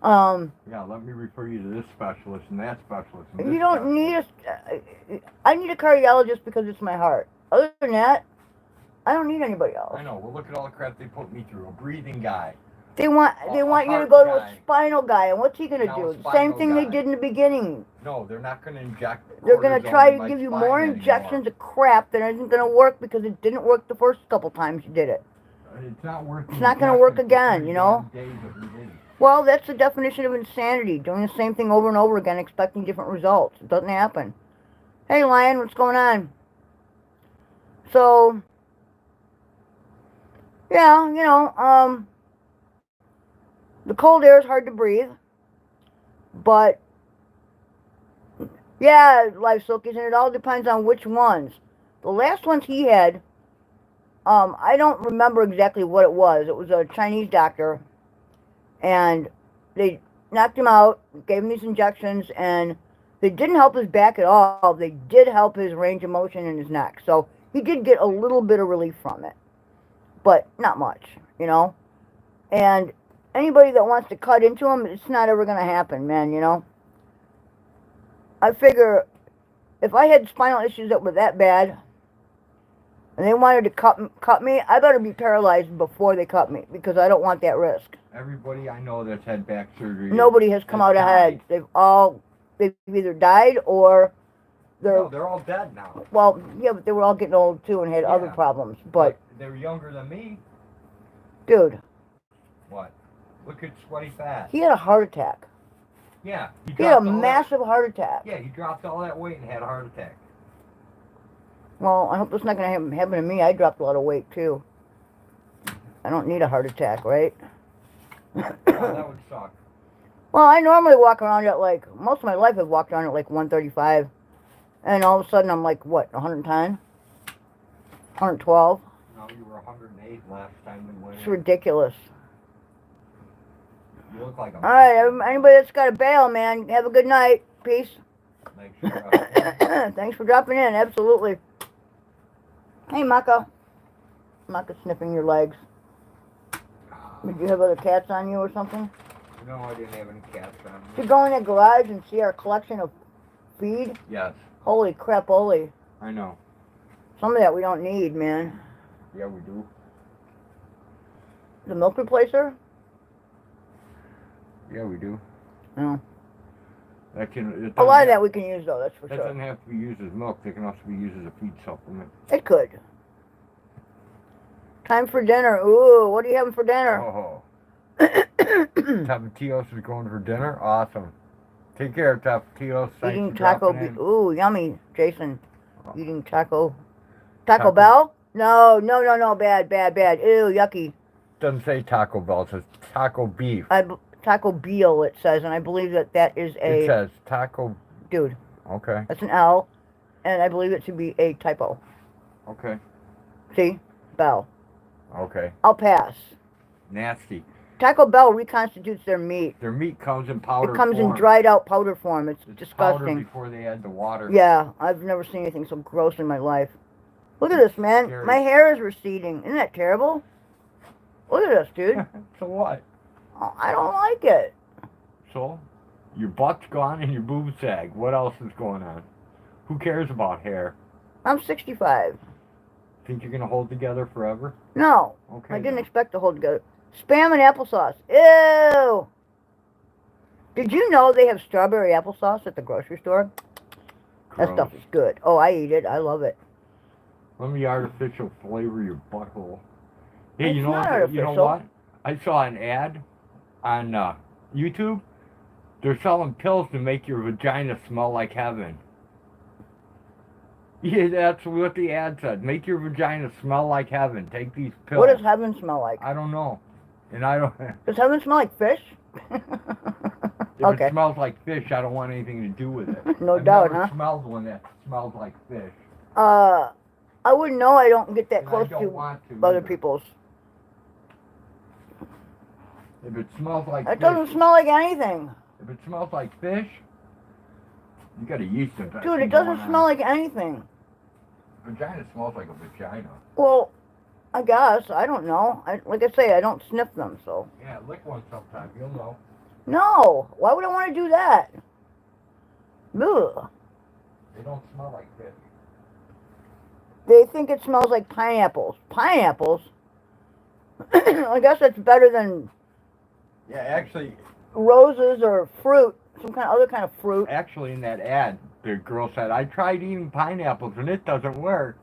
Yeah, let me refer you to this specialist and that specialist. And this You don't need I need a cardiologist because it's my heart. Other than that, I don't need anybody else. I know. Well, look at all the crap they put me through. A breathing guy. They want you to go to a spinal guy, and what's he going to Now do? a The same spinal thing they guy. did in the beginning. No, they're not going to inject. They're going to cortisone try in to my give you spine more anymore. injections of crap that isn't going to work because it didn't work the first couple times you did it. It's not working. It's not going to work again, you know? Well, that's the definition of insanity, doing the same thing over and over again, expecting different results. It doesn't happen. Hey, Lion, what's going on? So, yeah, you know, the cold air is hard to breathe, but, yeah, Live Silkies, and it all depends on which ones. The last ones he had, I don't remember exactly what it was. It was a Chinese doctor, and they knocked him out, gave him these injections, and they didn't help his back at all. They did help his range of motion in his neck. So he did get a little bit of relief from it, but not much, you know. And anybody that wants to cut into him, it's not ever going to happen, man, you know. I figure if I had spinal issues that were that bad, and they wanted to cut me, I better be paralyzed before they cut me, because I don't want that risk. Everybody I know that's had back surgery. Nobody has come out ahead. They've either died or they're all dead now. Well, yeah, but they were all getting old too and had other problems. But they were younger than me. Dude. What? Look at Sweaty Fat. He had a heart attack. Yeah. He had a massive heart attack. Yeah, he dropped all that weight and had a heart attack. Well, I hope that's not going to happen to me. I dropped a lot of weight too. I don't need a heart attack, right? Oh, that would suck. Well, I normally walk around at like, most of my life I've walked around at like 135. And all of a sudden I'm like, what, 110? 112? No, you were 108 last time we went. It's ridiculous. You look like a... Alright, anybody that's got a bail, man, have a good night. Peace. Thanks for dropping in, absolutely. Hey, Maka. Maka sniffing your legs. Did you have other cats on you or something? No, I didn't have any cats on me. Did you go in that garage and see our collection of feed? Yes. Holy crap, holy. I know. Some of that we don't need, man. Yeah, we do. The milk replacer? Yeah, we do. No. A lot of that we can use, though, that's for sure. That doesn't have to be used as milk. They can also be used as a feed supplement. It could. Time for dinner. Ooh, what are you having for dinner? Oh. Tapatios is going for dinner? Awesome. Take care, Tapatios. Eating taco. Ooh, yummy, Jason. Eating taco. Taco Bell? No. Bad. Ew, yucky. Doesn't say Taco Bell. It says taco beef. Taco Bell, it says, and I believe that is It a... says Taco. Dude, Okay. that's an L, and I believe it to be a typo. Okay. See? Bell. Okay. I'll pass. Nasty. Taco Bell reconstitutes their meat. Their meat comes in powder It comes form. in dried out powder form. It's Powder disgusting. before they add the water. Yeah, I've never seen anything so gross in my life. Look at this, man. Scary. My hair is receding. Isn't that terrible? Look at this, dude. So what? Oh, I don't like it. So? Your butt's gone and your boobs sag. What else is going on? Who cares about hair? I'm 65. Think you're going to hold together forever? No. Okay. I didn't then. expect to hold together. Spam and applesauce. Ew. Did you know they have strawberry applesauce at the grocery store? That Gross. stuff is good. Oh, I eat it. I love it. Let me artificial flavor your butthole. Hey, It's you know not what? You know artificial. what? I saw an ad on YouTube. They're selling pills to make your vagina smell like heaven. Yeah, that's what the ad said. Make your vagina smell like heaven. Take these pills. What does heaven smell like? I don't know. And I don't... Does heaven smell like fish? If Okay. it smells like fish, I don't want anything to do with it. No I've doubt, never huh? smelled one that smells like fish. I wouldn't know. I don't get that And close I don't to want to other either. people's. If it smells like It fish... doesn't smell like anything. If it smells like fish, you got a yeast infection. Dude, it doesn't smell like anything. Vagina smells like a vagina. Well, I guess. I don't know. Like I say, I don't sniff them, so. Yeah, lick one sometime. You'll know. No. Why would I want to do that? Ugh. They don't smell like fish. They think it smells like pineapples. Pineapples? I guess that's better than Yeah, actually, roses or fruit. Some other kind of fruit. actually, in that ad, the girl said, "I tried eating pineapples and it doesn't work."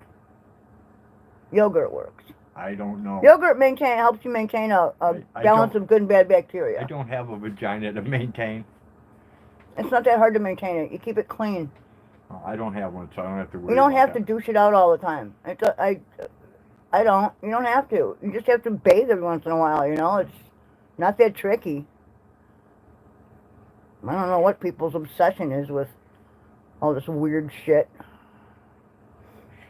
Yogurt works. I don't know. Yogurt helps you maintain a I balance don't- of good and bad bacteria. I don't have a vagina to maintain. It's not that hard to maintain it. You keep it clean. Oh, I don't have one, so I don't have to worry. You don't about have to that. douche it out all the time. I don't. You don't have to. You just have to bathe every once in a while, you know? It's not that tricky. I don't know what people's obsession is with all this weird shit.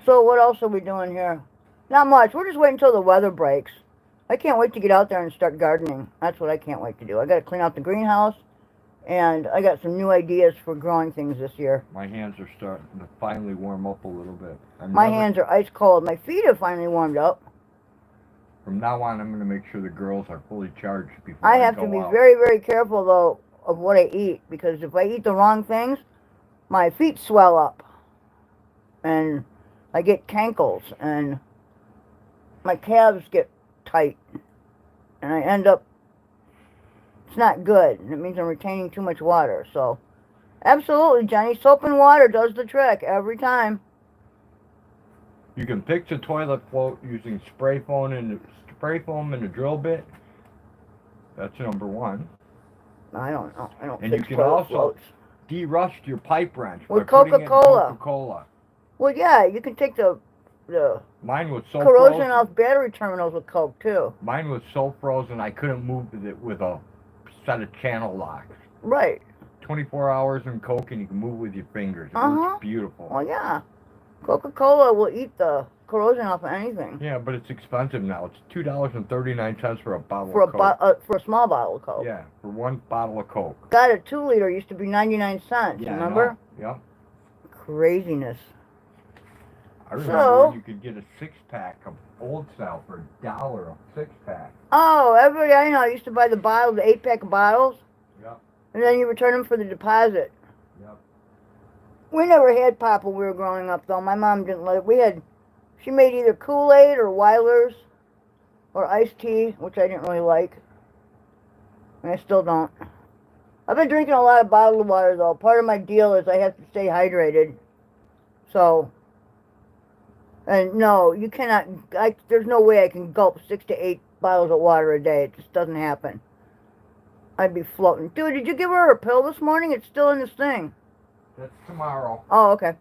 So what else are we doing here? Not much. We're just waiting until the weather breaks. I can't wait to get out there and start gardening. That's what I can't wait to do. I got to clean out the greenhouse, and I got some new ideas for growing things this year. My hands are starting to finally warm up a little bit. My hands are ice cold. My feet have finally warmed up. From now on, I'm going to make sure the girls are fully charged before I I have go to be out. very, very careful, though, of what I eat, because if I eat the wrong things, my feet swell up, and I get cankles, and my calves get tight, and I end up, it's not good, and it means I'm retaining too much water, so, absolutely, Jenny, soap and water does the trick every time. You can fix a toilet float using spray foam and a drill bit. That's number one. I don't know, I don't And you fix can toilet also floats. De-rust your pipe wrench With by putting it in Coca-Cola. Coca-Cola. Well, yeah, you can take the Mine was so corrosion frozen. off battery terminals with Coke, too. Mine was so frozen I couldn't move with it with a set of channel locks. Right. 24 hours in Coke and you can move with your fingers. It Uh-huh. works beautiful. Well, yeah. Coca-Cola will eat the corrosion off of anything. Yeah, but it's expensive now. It's $2.39 for a bottle For of Coke. for a small bottle of Coke. Yeah, for one bottle of Coke. God, a 2-liter used to be 99 cents, Yeah, I remember? know. Yep. Craziness. I remember So- when you could get a 6-pack of Old Style for $1 a 6-pack. Oh, everybody I know used to buy the 8-pack of bottles, Yep. and then you return them for the deposit. Yep. We never had pop when we were growing up, though. My mom didn't let it. She made either Kool-Aid or Weiler's or iced tea, which I didn't really like. And I still don't. I've been drinking a lot of bottled water, though. Part of my deal is I have to stay hydrated. So, and no, you cannot, there's no way I can gulp 6 to 8 bottles of water a day. It just doesn't happen. I'd be floating. Dude, did you give her a pill this morning? It's still in this thing. That's tomorrow. Oh, okay.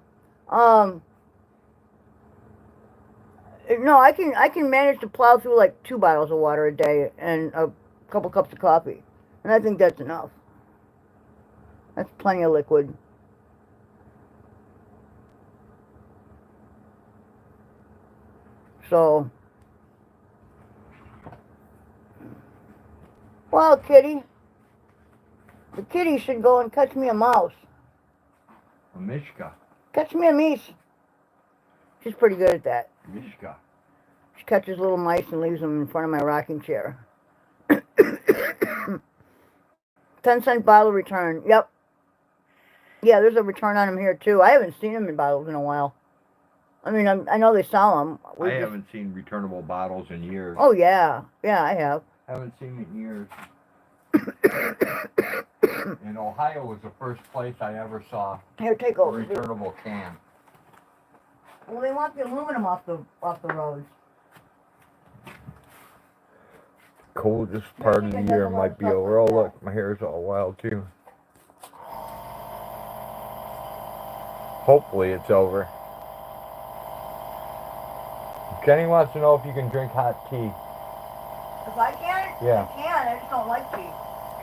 No, I can manage to plow through like 2 bottles of water a day and a couple cups of coffee. And I think that's enough. That's plenty of liquid. So, well, kitty, the kitty should go and catch me a mouse. A Mishka. Catch me a mice. She's pretty good at that. Mishka. She catches little mice and leaves them in front of my rocking chair. 10-cent bottle return. Yep. Yeah, there's a return on them here too. I haven't seen them in bottles in a while. I mean, I know they sell them. I haven't seen returnable bottles in years. Oh, yeah. Yeah, I have. Haven't seen it in years. In Ohio was the first place I ever saw Here, take a over. returnable can. Well, they want the aluminum off the roads. Coldest part of the year might be over. Oh, look, my hair's all wild too. Hopefully it's over. Jenny wants to know if you can drink hot tea. If I can? Yeah. I can. I just don't like tea.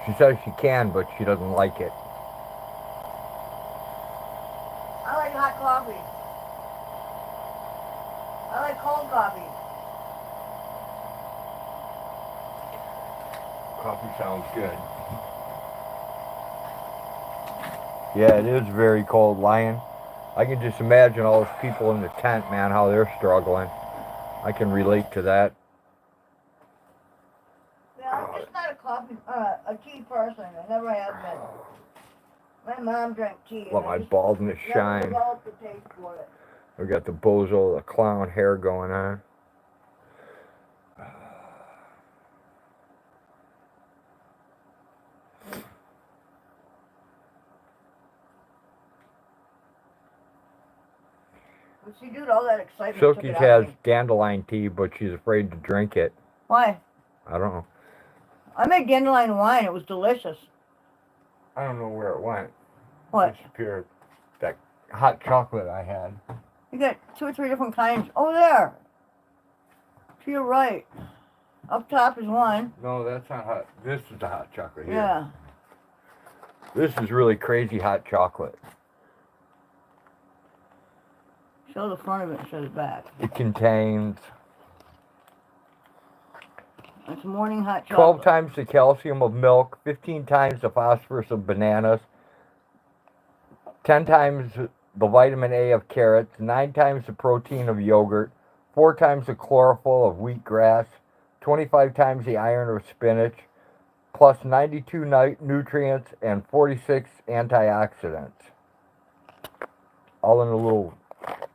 She says she can, but she doesn't like it. I like hot coffee. I like cold coffee. Coffee sounds good. Yeah, it is very cold, Lion. I can just imagine all those people in the tent, man, how they're struggling. I can relate to that. Yeah, I'm just not a tea person. I never have been. My mom drank tea. Let my baldness shine. Developed the taste for it. We got the bozo, the clown hair going on. But see, dude, all that excitement. Silky has dandelion tea, but she's afraid to drink it. Why? I don't know. I made dandelion wine. It was delicious. I don't know where it went. What? Disappeared. That hot chocolate I had. You got 2 or 3 different kinds. Oh, there. To your right. Up top is one. No, that's not hot. This is the hot chocolate here. Yeah. This is really crazy hot chocolate. Show the front of it and show the back. It contains It's morning hot chocolate. 12 times the calcium of milk, 15 times the phosphorus of bananas, 10 times the vitamin A of carrots, 9 times the protein of yogurt, 4 times the chlorophyll of wheatgrass, 25 times the iron of spinach, plus 92 nutrients and 46 antioxidants. All in a little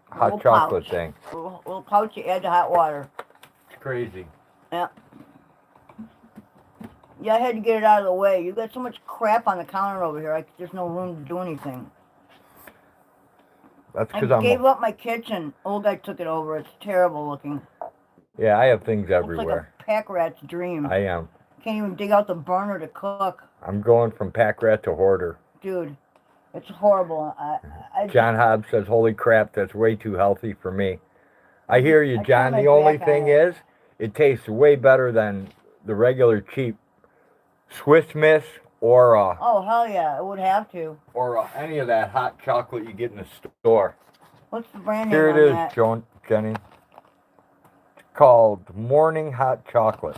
hot chocolate pouch. thing. Little pouch you add to hot water. It's crazy. Yeah. Yeah, I had to get it out of the way. You got so much crap on the counter over here. There's no room to do anything. That's because I gave up my kitchen. Old guy took it over. It's terrible looking. Yeah, I have things It's everywhere. like a pack rat's dream. I am. Can't even dig out the burner to cook. I'm going from pack rat to hoarder. Dude, it's horrible. John Hobbs says, holy crap, that's way too healthy for me. I hear you, I John. turned The my only back on thing it. is, it tastes way better than the regular cheap Swiss Miss or Oh, hell yeah. It would have to. any of that hot chocolate you get in the store. What's the brand name Here on it is, that? Jenny. It's called Morning Hot Chocolate.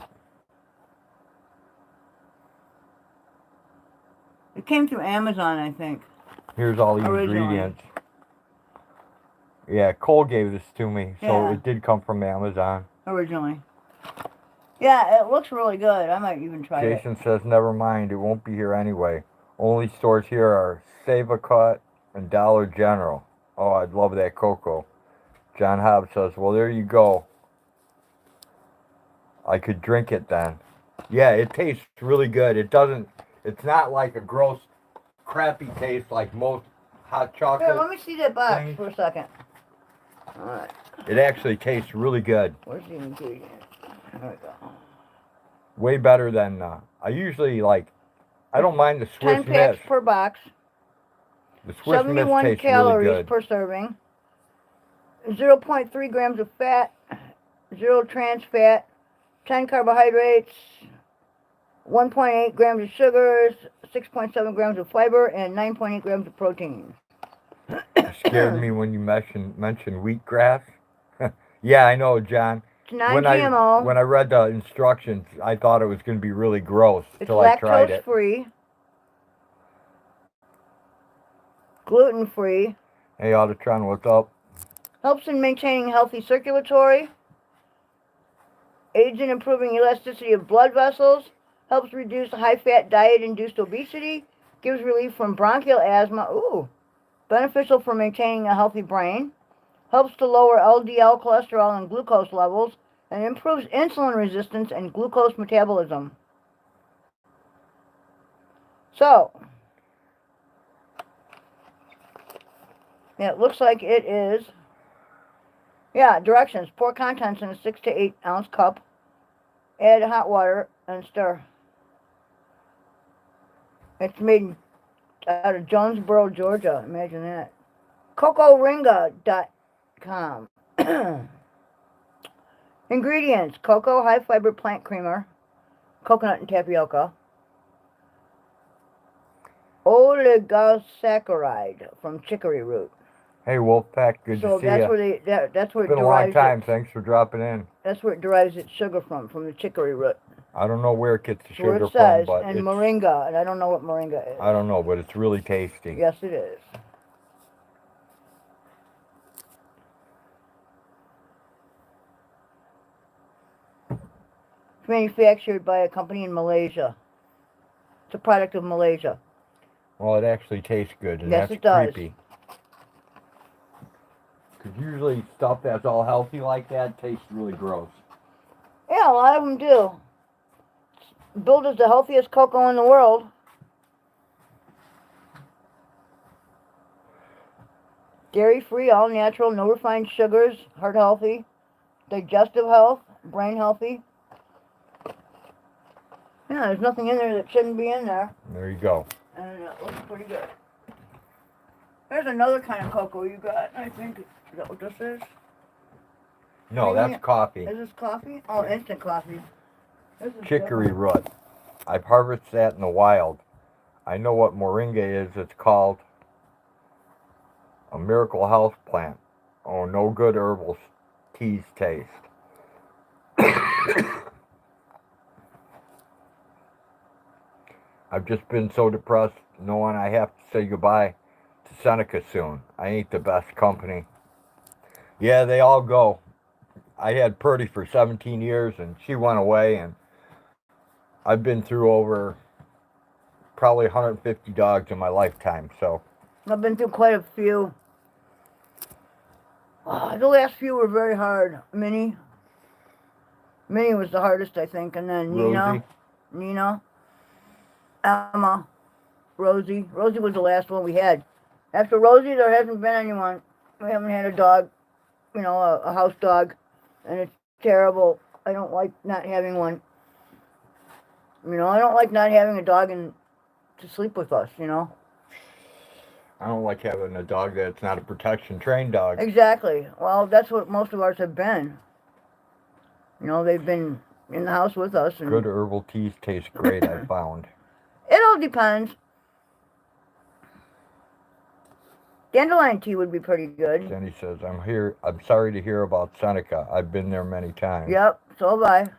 It came through Amazon, I think. Here's all the Originally. ingredients. Yeah, Cole gave this to me, so Yeah. it did come from Amazon. Originally. Yeah, it looks really good. I might even try it. Jason says, never mind, it won't be here anyway. Only stores here are Save-A-Cut and Dollar General. Oh, I'd love that cocoa. John Hobbs says, well, there you go. I could drink it then. Yeah, it tastes really good. It's not like a gross, crappy taste like most hot chocolate. Here, let me see that box things. for a second. Alright, It actually tastes really good. where's the ingredient? There we go. Way better than, I usually I don't mind the 10 Swiss packs Miss. per box. The Swiss Miss 71 tastes calories really good. per serving. 0.3 grams of fat. 0 trans fat. 10 carbohydrates. 1.8 grams of sugars, 6.7 grams of fiber, and 9.8 grams of protein. You scared me when you mentioned wheatgrass. Yeah, I know, John. It's non-GMO. When I read the instructions, I thought it was going to be really gross It's until I tried it. lactose-free, gluten-free. Hey, Autotron, what's up? Helps in maintaining healthy circulatory. Aids in improving elasticity of blood vessels. Helps reduce high-fat diet-induced obesity. Gives relief from bronchial asthma. Ooh. Beneficial for maintaining a healthy brain. Helps to lower LDL cholesterol and glucose levels. And improves insulin resistance and glucose metabolism. So, yeah, it looks like it is. Yeah, directions. Pour contents in a 6 to 8 ounce cup. Add hot water and stir. It's made out of Jonesboro, Georgia. Imagine that. CocoRinga.com. Ingredients. Cocoa, high fiber plant creamer. Coconut and tapioca. Oligosaccharide from chicory root. Hey, Wolfpack, good to see you. That's where It's been a long time. Thanks for dropping in. That's where it derives its sugar from the chicory root. I don't know where it gets the sugar it says, from, but and moringa, and I don't know what moringa is. I don't know, but it's really tasty. Yes, it is. It's manufactured by a company in Malaysia. It's a product of Malaysia. Well, it actually tastes good, and yes, that's it does. creepy. Because usually stuff that's all healthy like that tastes really gross. Yeah, a lot of them do. It's billed as the healthiest cocoa in the world. Dairy-free, all natural, no refined sugars, heart healthy, digestive health, brain healthy. Yeah, there's nothing in there that shouldn't be in there. There you go. And it looks pretty good. There's another kind of cocoa you got, I think. Is that what this is? No, that's coffee. Is this coffee? Oh, instant coffee. This is Chicory root. I've harvested that in the wild. I know what moringa is. It's called a miracle health plant. Oh, no good herbal teas taste. I've just been so depressed knowing I have to say goodbye to Seneca soon. I ain't the best company. Yeah, they all go. I had Purdy for 17 years and she went away, and I've been through over probably 150 dogs in my lifetime, so. I've been through quite a few. The last few were very hard. Minnie was the hardest, I think, and then Nina, Emma, Rosie. Rosie was the last one we had. After Rosie, there hasn't been anyone. We haven't had a dog, a house dog, and it's terrible. I don't like not having one. I don't like not having a dog to sleep with us, I don't like having a dog that's not a protection trained dog. Exactly. Well, that's what most of ours have been. They've been in the house with us. And good herbal teas taste great, I found. It all depends. Dandelion tea would be pretty good. Jenny says, I'm sorry to hear about Seneca. I've been there many times. Yep, so have I.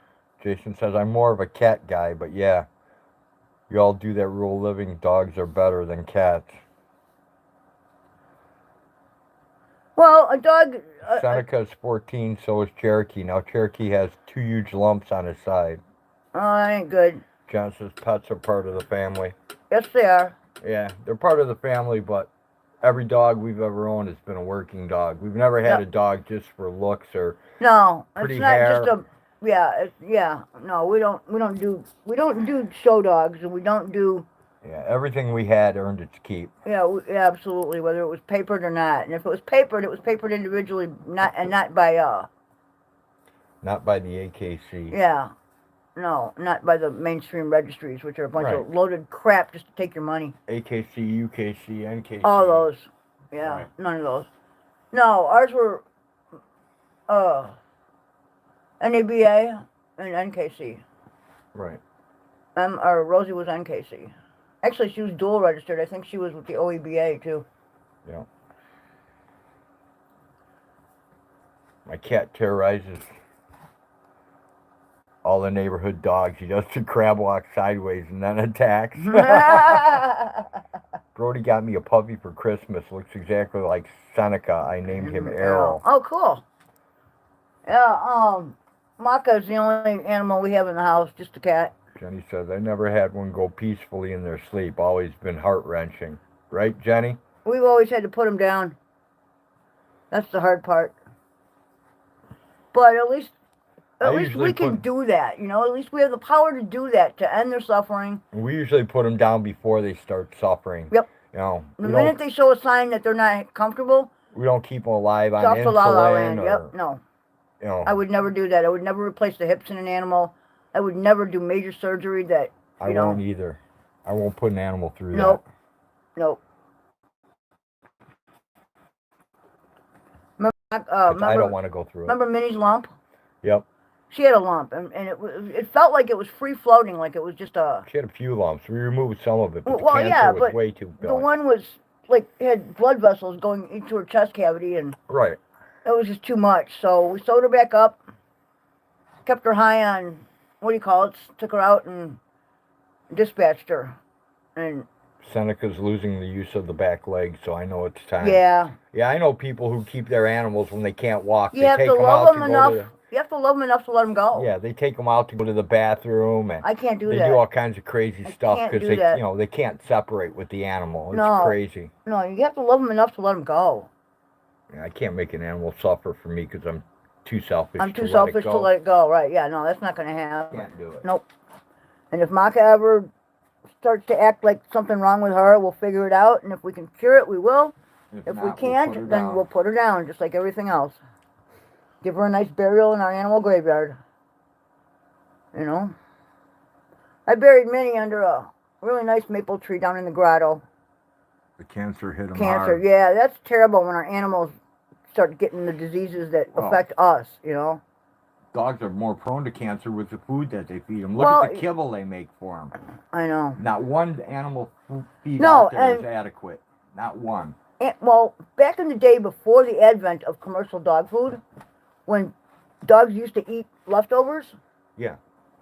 Jason says, I'm more of a cat guy, but yeah, you all do that rule living. Dogs are better than cats. Well, a dog... Seneca is 14, so is Cherokee. Now, Cherokee has 2 huge lumps on his side. Oh, that ain't good. John says, pets are part of the family. Yes, they are. Yeah, they're part of the family, but every dog we've ever owned has been a working dog. We've never had a dog just for looks or pretty it's not hair. Just a... Yeah, no, we don't do show dogs, and we don't do... Yeah, everything we had earned its keep. Yeah, absolutely, whether it was papered or not. And if it was papered individually, not by Not by the AKC. Yeah. No, not by the mainstream registries, which are a bunch of loaded crap just to take your money. AKC, UKC, NKC. All those. Yeah, none of those. No, ours were NABA and NKC. Right. Or Rosie was on Casey. Actually, she was dual registered. I think she was with the OEBA too. Yeah. My cat terrorizes all the neighborhood dogs. He does the crab walk sideways and then attacks. Brody got me a puppy for Christmas. Looks exactly like Seneca. I named him Arrow. Oh, cool. Yeah, Maka's the only animal we have in the house, just a cat. Jenny says, I never had one go peacefully in their sleep. Always been heart-wrenching. Right, Jenny? We've always had to put them down. That's the hard part. But at least we can do that, you know? At least we have the power to do that, to end their suffering. We usually put them down before they start suffering. Yep. You know, the minute they show a sign that they're not comfortable, we don't keep them alive on off insulin. The La La Land. Or, yep, no. You know, I would never do that. I would never replace the hips in an animal. I would never do major surgery that, I won't either. I won't put an animal through nope. that. Nope. I don't want to go through it. Remember Minnie's lump? Yep. She had a lump, and it felt like it was free floating, like it was just a... She had a few lumps. We removed some of it, but well, the cancer was way too big. The one was, like, had blood vessels going into her chest cavity, and... Right. It was just too much, so we sewed her back up, kept her high on, what do you call it, took her out and dispatched her, and... Seneca's losing the use of the back leg, so I know it's time. Yeah. Yeah, I know people who keep their animals when they can't walk. You have to love them enough. You have to love them enough to let them go. Yeah, they take them out to go to the bathroom, and I can't do that. They do all kinds of crazy stuff because that. you know, they can't separate with the animal. No. It's crazy. No, you have to love them enough to let them go. Yeah, I can't make an animal suffer for me because I'm too selfish. I'm too selfish to let it go. Right? Yeah. No, that's not going to happen. Can't do it. Nope. And if Maka ever starts to act like something wrong with her, we'll figure it out, and if we can cure it, we will. If we can't, then we'll put her down, just like everything else. Give her a nice burial in our animal graveyard. You know? I buried Minnie under a really nice maple tree down in the grotto. The cancer hit them Cancer, hard. yeah, that's terrible when our animals start getting the diseases that affect us, you know? Dogs are more prone to cancer with the food that they feed them. Look at the kibble they make for them. I know. Not one animal feed out there is adequate. Not one. Well, back in the day before the advent of commercial dog food, when dogs used to eat leftovers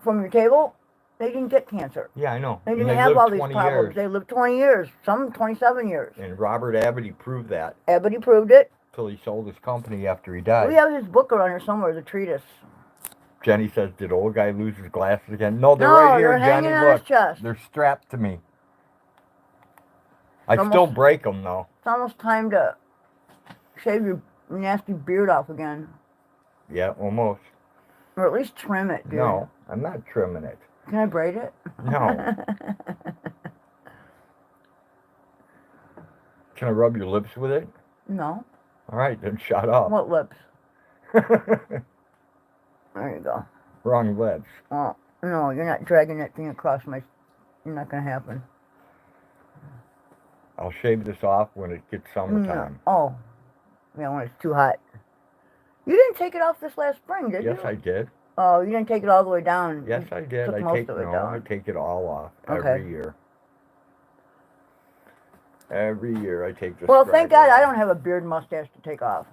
from your table, they didn't get cancer. Yeah, I know. They didn't have all these problems. They lived 20 years, some 27 years. And Robert Abity proved that. Abity proved it. Till he sold his company after he died. We have his book around here somewhere, the treatise. Jenny says, did old guy lose his glasses again? No, they're right here, they're Jenny. hanging on his chest. They're strapped to me. I still break them, though. It's almost time to shave your nasty beard off again. Yeah, almost. Or at least trim it, dude. No, I'm not trimming it. Can I braid it? No. Can I rub your lips with it? No. All right, then shut up. What lips? There you go. Wrong lips. Oh, no, you're not dragging that thing across my... You're not going to happen. I'll shave this off when it gets summertime. Oh. Yeah, when it's too hot. You didn't take it off this last spring, did you? Yes, I did. Oh, you didn't take it all the way down. Yes, I did. I take it all off every year. Every year I take this. Well, thank God I don't have a beard mustache to take off.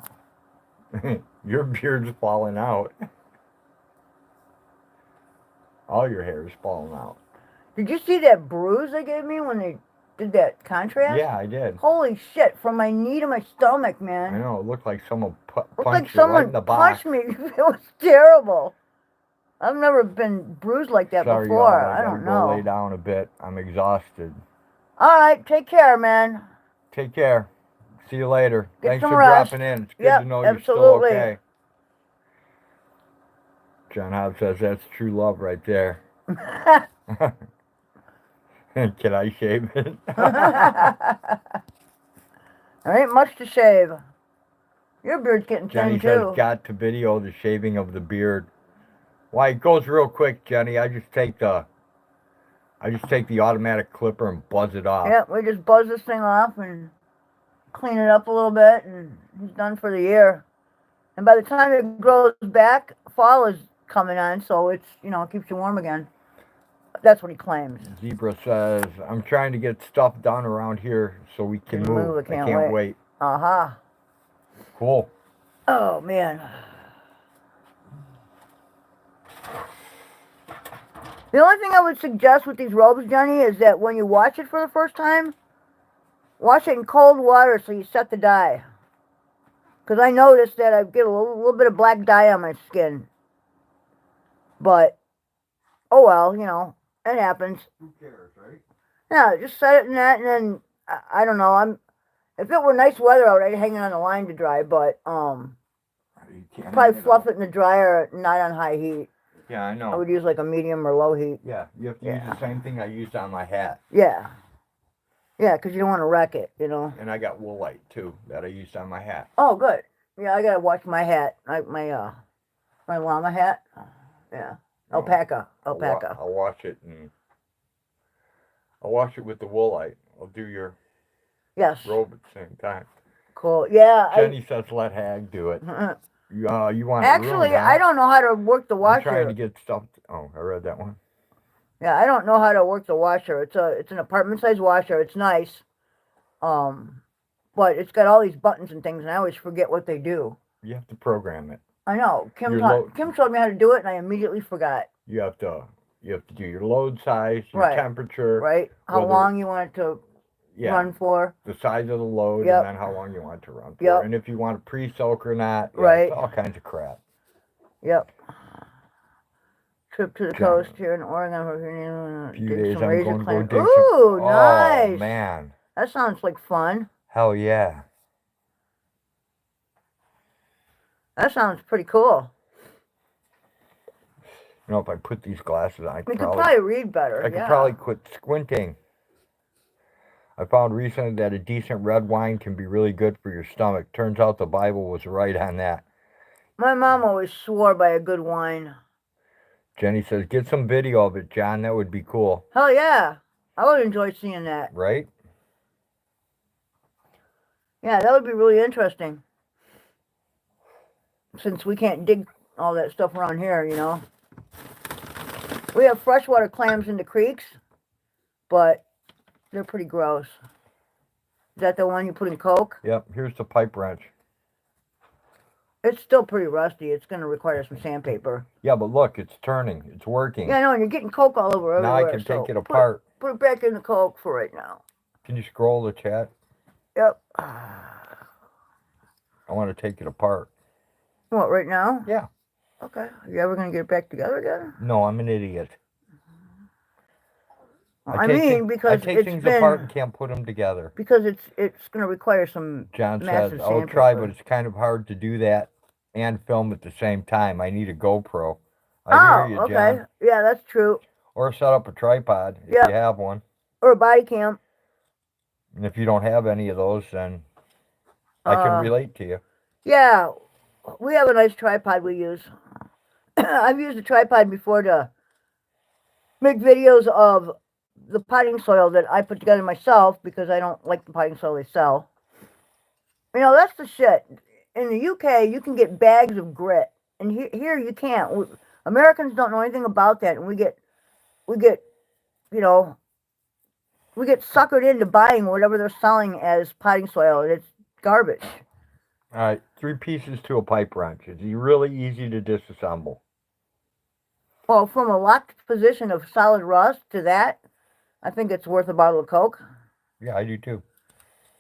Your beard's falling out. All your hair is falling out. Did you see that bruise they gave me when they did that contrast? Yeah, I did. Holy shit, from my knee to my stomach, man. I know, it looked like someone punched someone right in the box. punched me. It was terrible. I've never been bruised like that before. I don't know. Go lay down a bit. I'm exhausted. All right, take care, man. Take care. See you later. Thanks for rest. dropping in. It's good to know you're still okay. John Hobbs says that's true love right there. Can I shave it? There ain't much to shave. Your beard's getting thin, Jenny too. says, got to video the shaving of the beard. Why, it goes real quick, Jenny. I just take the automatic clipper and buzz it off. Yep, we just buzz this thing off and clean it up a little bit, and he's done for the year. And by the time it grows back, fall is coming on, so it's, you know, it keeps you warm again. That's what he claims. Zebra says, I'm trying to get stuff done around here so we can move. I can't wait. wait. Uh-huh. Cool. Oh, man. The only thing I would suggest with these robes, Jenny, is that when you wash it for the first time, wash it in cold water so you set the dye. Because I noticed that I get a little bit of black dye on my skin. But, oh well, you know, it happens. Who cares, right? Yeah, just set it in that, and then, I don't know, if it were nice weather out, I'd hang it on the line to dry, but, probably fluff it in the dryer, not on high heat. Yeah, I know. I would use like a medium or low heat. Yeah, you have to use the same thing I used on my hat. Yeah. Yeah, because you don't want to wreck it, you know. And I got woolite, too, that I used on my hat. Oh, good. Yeah, I got to wash my hat, my llama hat. Yeah. Alpaca. I'll wash it with the woolite. I'll do your robe at the same time. Cool. Yeah. Jenny says let Hag do it. You want Actually, ruined, huh? I don't know how to work the washer. I'm trying to get stuff. Oh, I read that one. Yeah, I don't know how to work the washer. It's an apartment size washer. It's nice. But it's got all these buttons and things, and I always forget what they do. You have to program it. I know. Kim told me how to do it, and I immediately forgot. You have to do your load size, your temperature. Right. How long you want it to run for. The size of the load, and then how long you want it to run for. And if you want to pre-soak or not. It's all kinds of crap. Yep. Trip to the coast here in Oregon. For a few days, I'm going to go dig Ooh, nice. Oh, man. That sounds like fun. Hell yeah. That sounds pretty cool. You know, if I put these glasses on, I could probably read better. I could probably quit squinting. I found recently that a decent red wine can be really good for your stomach. Turns out the Bible was right on that. My mom always swore by a good wine. Jenny says, get some video of it, John. That would be cool. Hell yeah. I would enjoy seeing that. Right? Yeah, that would be really interesting. Since we can't dig all that stuff around here, you know. We have freshwater clams in the creeks, but they're pretty gross. Is that the one you put in Coke? Yep, here's the pipe wrench. It's still pretty rusty. It's going to require some sandpaper. Yeah, but look, it's turning. It's working. Yeah, I know, and you're getting Coke all over everywhere. Now I can take it apart. Put it back in the Coke for right now. Can you scroll the chat? Yep. I want to take it apart. What, right now? Yeah. Okay. Are you ever going to get it back together again? No, I'm an idiot. Well, because I take things apart and can't put them together. Because it's going to require some John massive says, I'll sandpaper. try, but it's kind of hard to do that and film at the same time. I need a GoPro. I hear you, okay. John. Yeah, that's true. Or set up a tripod if you have one. Or a body cam. And if you don't have any of those, then I can relate to you. Yeah, we have a nice tripod we use. I've used a tripod before to make videos of the potting soil that I put together myself because I don't like the potting soil they sell. You know, that's the shit. In the UK, you can get bags of grit. And here you can't. Americans don't know anything about that. And we get, you know, we get suckered into buying whatever they're selling as potting soil. And it's garbage. All right, 3 pieces to a pipe wrench. It's really easy to disassemble. Well, from a locked position of solid rust to that, I think it's worth a bottle of Coke. Yeah, I do too.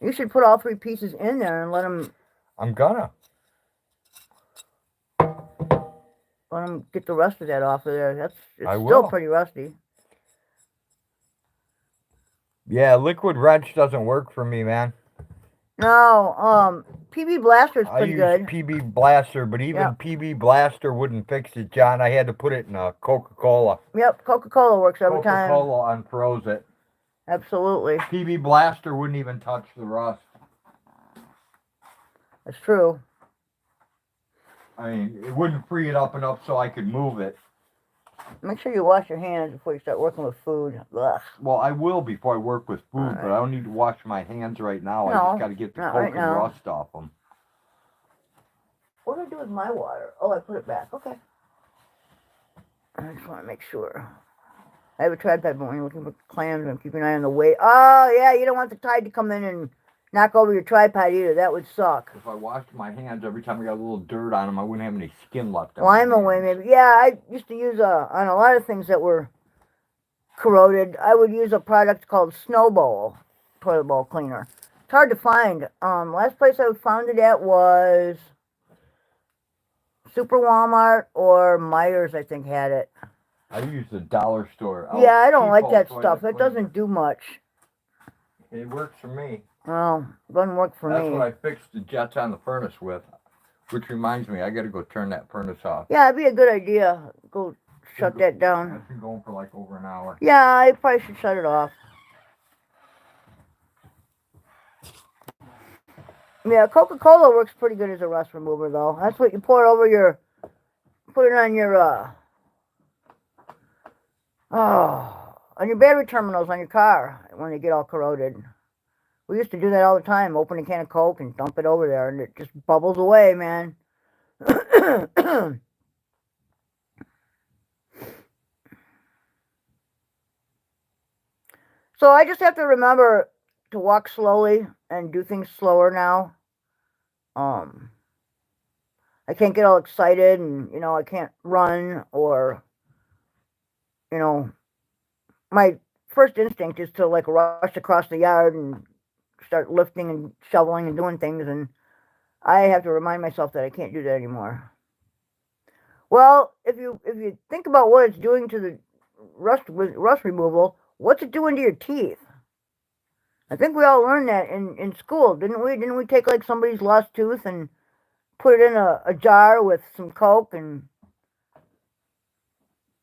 You should put all 3 pieces in there and let them... I'm gonna. Let them get the rest of that off of there. It's still will. Pretty rusty. Yeah, liquid wrench doesn't work for me, man. No, PB Blaster's pretty good. I use PB Blaster, but even PB Blaster wouldn't fix it, John. I had to put it in a Coca-Cola. Yep, Coca-Cola works every time. Coca-Cola unfroze it. Absolutely. PB Blaster wouldn't even touch the rust. That's true. I mean, it wouldn't free it up enough so I could move it. Make sure you wash your hands before you start working with food. Ugh. Well, I will before I work with food, but I don't need to wash my hands right now. I just got to get the Coke and rust off them. What did I do with my water? Oh, I put it back. Okay. I just want to make sure. I have a tripod, but when you're looking for clams, I'm keeping an eye on the weight. Oh, yeah, you don't want the tide to come in and knock over your tripod either. That would suck. If I washed my hands every time I got a little dirt on them, I wouldn't have any skin left on Lime my away, hands. maybe. Yeah, I used to use on a lot of things that were corroded. I would use a product called Snow Bowl toilet bowl cleaner. It's hard to find. Last place I found it at was Super Walmart or Myers, I think, had it. I use the dollar store. Yeah, I don't like Cheapo that toilet stuff. It cleaner. doesn't do much. It works for me. Well, it doesn't work for me. That's what I fixed the jets on the furnace with. Which reminds me, I got to go turn that furnace off. Yeah, it'd be a good idea. Go shut that down. It's been going for like over an hour. Yeah, I probably should shut it off. Yeah, Coca-Cola works pretty good as a rust remover, though. That's what you pour over your, put it on your, on your battery terminals on your car when they get all corroded. We used to do that all the time. Open a can of Coke and dump it over there, and it just bubbles away, man. So I just have to remember to walk slowly and do things slower now. I can't get all excited and, you know, I can't run or, you know, my first instinct is to like rush across the yard and start lifting and shoveling and doing things, and I have to remind myself that I can't do that anymore. Well, if you think about what it's doing to the rust removal, what's it doing to your teeth? I think we all learned that in school, didn't we? Didn't we take like somebody's lost tooth and put it in a jar with some Coke and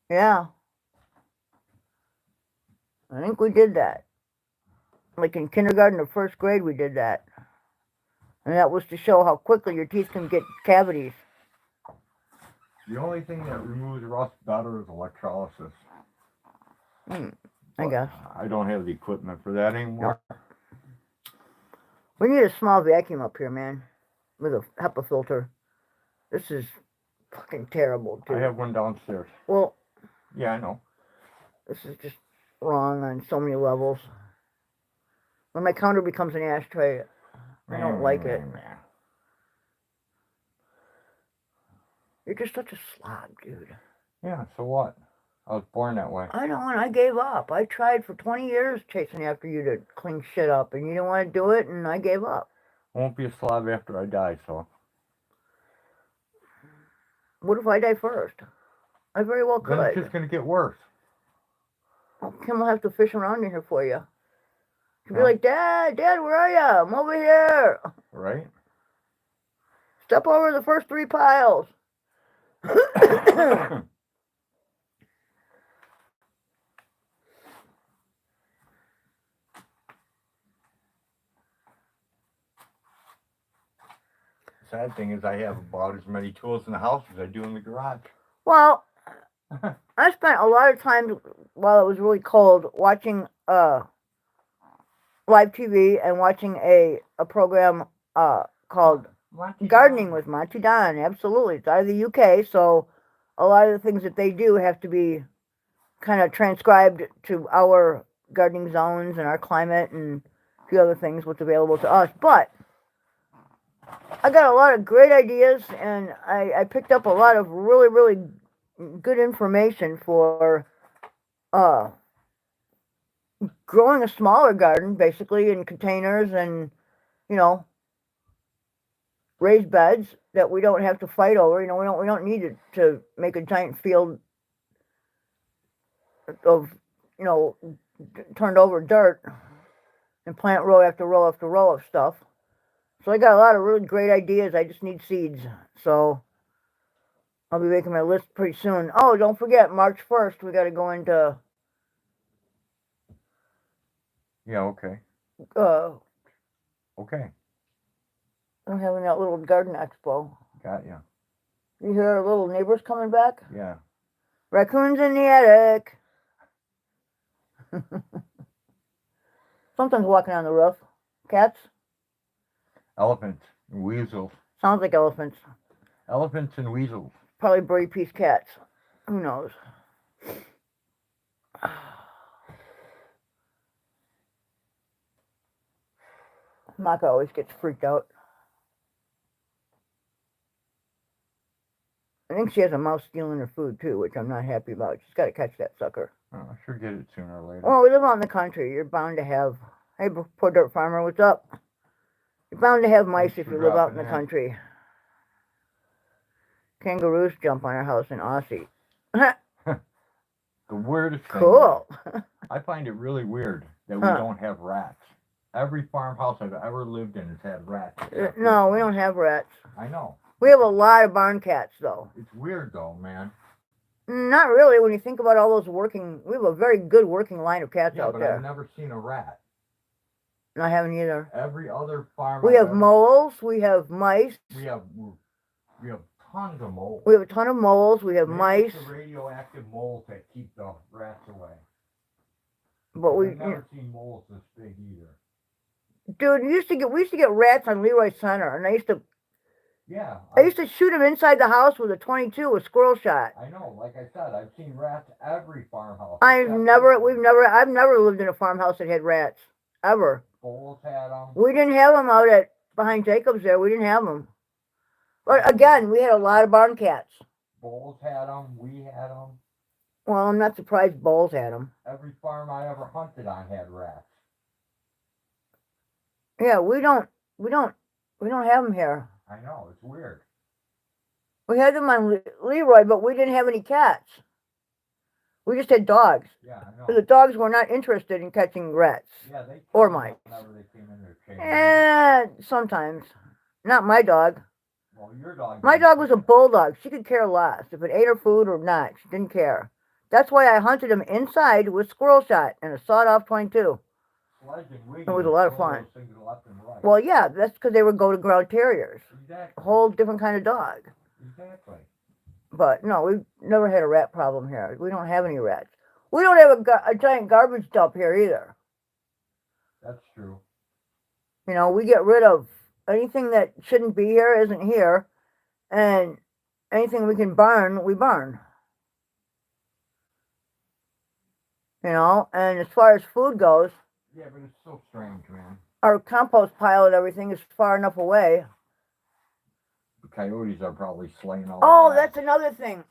yeah. I think we did that. Like in kindergarten or first grade we did that. And that was to show how quickly your teeth can get cavities. The only thing that removes rust better is electrolysis. I guess. I don't have the equipment for that anymore. We need a small vacuum up here, man. With a HEPA filter. This is fucking terrible, dude. I have one downstairs. Well, yeah, I know. This is just wrong on so many levels. When my counter becomes an ashtray, I don't like it. You're just such a slob, dude. Yeah, so what? I was born that way. I know, and I gave up. I tried for 20 years chasing after you to clean shit up, and you didn't want to do it, and I gave up. I won't be a slob after I die, so. What if I die first? I very well could. Then it's just going to get worse. Well, Kim will have to fish around in here for you. She'll be like, Dad, where are you? I'm over here. Right? Step over the first 3 piles. Sad thing is I have about as many tools in the house as I do in the garage. Well, I spent a lot of time while it was really cold watching live TV and watching a program called Gardening with Monty Don. Absolutely. It's out of the UK, so a lot of the things that they do have to be kind of transcribed to our gardening zones and our climate and a few other things what's available to us. But I got a lot of great ideas, and I picked up a lot of really, really good information for growing a smaller garden, basically, in containers and, you know, raised beds that we don't have to fight over. You know, we don't need it to make a giant field of, you know, turned over dirt and plant row after row after row of stuff. So I got a lot of really great ideas. I just need seeds. So I'll be making my list pretty soon. Oh, don't forget, March 1st, we got to go into... Yeah, okay. Okay. I'm having that little garden expo. Got ya. You hear our little neighbors coming back? Yeah. Raccoons in the attic. Something's walking on the roof. Cats? Elephants and weasels. Sounds like elephants. Elephants and weasels. Probably Brady Peace cats. Who knows? Maka always gets freaked out. I think she has a mouse stealing her food too, which I'm not happy about. She's got to catch that sucker. Oh, she'll get it sooner or later. Well, we live out in the country. You're bound to have. Hey, poor dirt farmer, what's up? You're bound to have mice if you live out in the country. Kangaroos jump on our house in Aussie. The weirdest thing. Cool. I find it really weird that we don't have rats. Every farmhouse I've ever lived in has had rats. No, we don't have rats. I know. We have a lot of barn cats, though. It's weird, though, man. Not really. When you think about all those working, we have a very good working line of cats out there. I've never seen a rat. I haven't either. Every other farm. We have moles. We have mice. We have tons of moles. We have a ton of moles. We have mice. It's the radioactive moles that keep the rats away. But I've never seen moles this big either. Dude, we used to get rats on Leroy Center, and I used to shoot them inside the house with a 22 with squirrel shot. I know, like I said, I've seen rats every farmhouse. I've never lived in a farmhouse that had rats ever. Bulls had them. We didn't have them out behind Jacobs there. We didn't have them. But again, we had a lot of barn cats. Bulls had them. We had them. Well, I'm not surprised bulls had them. Every farm I ever hunted on had rats. Yeah, we don't have them here. I know, it's weird. We had them on Leroy, but we didn't have any cats. We just had dogs. Yeah, I know. So the dogs were not interested in catching rats. Yeah, they or mice. Whenever they came in their chain. Sometimes. Not my dog. Well, your dog. My dog was a bulldog. She could care less if it ate her food or not. She didn't care. That's why I hunted him inside with squirrel shot and a sawed-off 22. It was a lot of fun. Right. Well, yeah, that's because they were go-to-ground terriers. Exactly. A whole different kind of dog. Exactly. But no, we've never had a rat problem here. We don't have any rats. We don't have a giant garbage dump here either. That's true. You know, we get rid of anything that shouldn't be here, isn't here, and anything we can burn, we burn. You know, and as far as food goes, yeah, but it's so strange, man. Our compost pile and everything is far enough away. The coyotes are probably slaying all. Oh, that's another thing.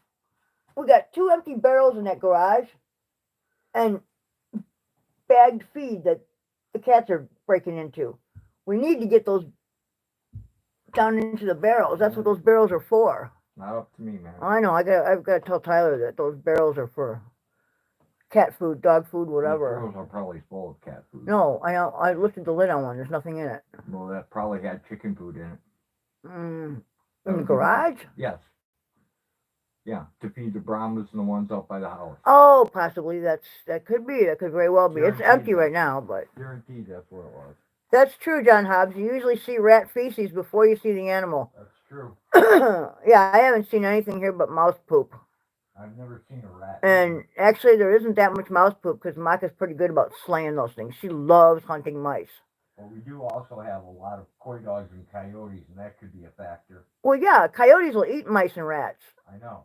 We got 2 empty barrels in that garage, and bagged feed that the cats are breaking into. We need to get those down into the barrels. That's what those barrels are for. Not up to me, man. I know. I've got to tell Tyler that those barrels are for cat food, dog food, whatever. Those are probably full of cat food. No, I lifted the lid on one. There's nothing in it. Well, that probably had chicken food in it. In the garage? Yes. Yeah, to feed the Brahmas and the ones out by the house. Oh, possibly. That could be. That could very well be. Guaranteed. It's empty right now, but... Guaranteed that's what it was. That's true, John Hobbs. You usually see rat feces before you see the animal. That's true. Yeah, I haven't seen anything here but mouse poop. I've never seen a rat. And actually, there isn't that much mouse poop because Maka's pretty good about slaying those things. She loves hunting mice. Well, we do also have a lot of coy dogs and coyotes, and that could be a factor. Well, yeah, coyotes will eat mice and rats. I know.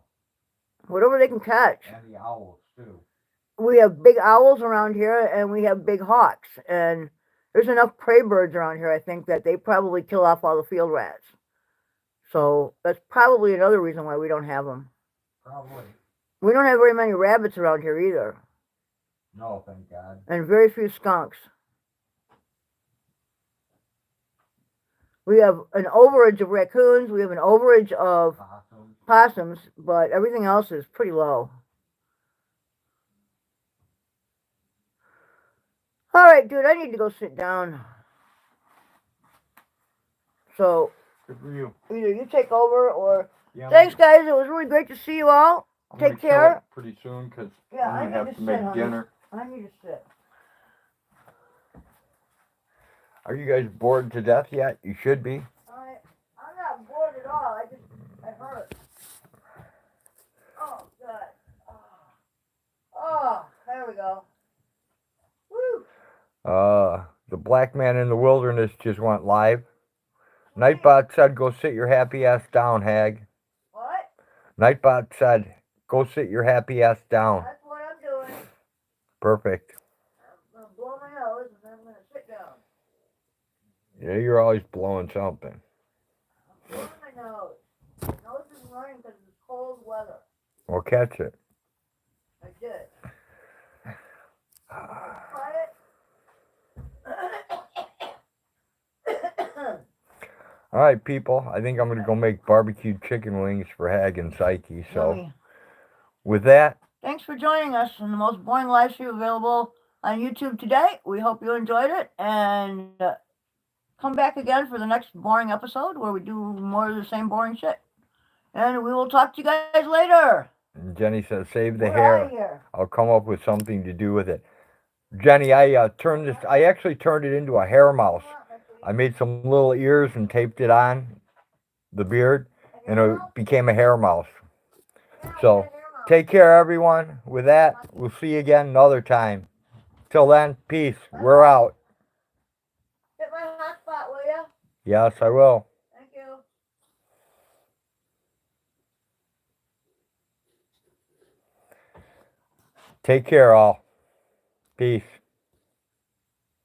Whatever they can catch. And the owls, too. We have big owls around here, and we have big hawks. And there's enough prey birds around here, I think, that they probably kill off all the field rats. So that's probably another reason why we don't have them. Probably. We don't have very many rabbits around here either. No, thank God. And very few skunks. We have an overage of raccoons. We have an overage of possums, but everything else is pretty low. All right, dude, I need to go sit down. So, good for you. Either you take over or... Yeah, thanks, guys. It was really great to see you all. Take care. Pretty soon, because yeah, I'm going to have to make dinner. I need to sit. Are you guys bored to death yet? You should be. I'm not bored at all. I hurt. Oh, God. Oh, there we go. Woo. The black man in the wilderness just went live. Nightbot said, go sit your happy ass down, hag. What? Nightbot said, go sit your happy ass down. That's what I'm doing. Perfect. I'm going to blow my nose and then I'm going to sit down. Yeah, you're always blowing something. I'm blowing my nose. My nose is running because of the cold weather. Well, catch it. I did. Try it. All right, people. I think I'm going to go make barbecued chicken wings for Hag and Psyche. So, Yummy. with that, Thanks for joining us in the most boring live stream available on YouTube today. We hope you enjoyed it, and come back again for the next boring episode where we do more of the same boring shit. And we will talk to you guys later. Jenny says, save the We're hair. outta here. I'll come up with something to do with it. Jenny, I actually turned it into a hair mouse. I made some little ears and taped it on the beard, and it became a hair mouse. So, take care, everyone. With that, we'll see you again another time. Till then, peace. We're out. Hit my hotspot, will ya? Yes, I will. Thank you. Take care, all. Peace.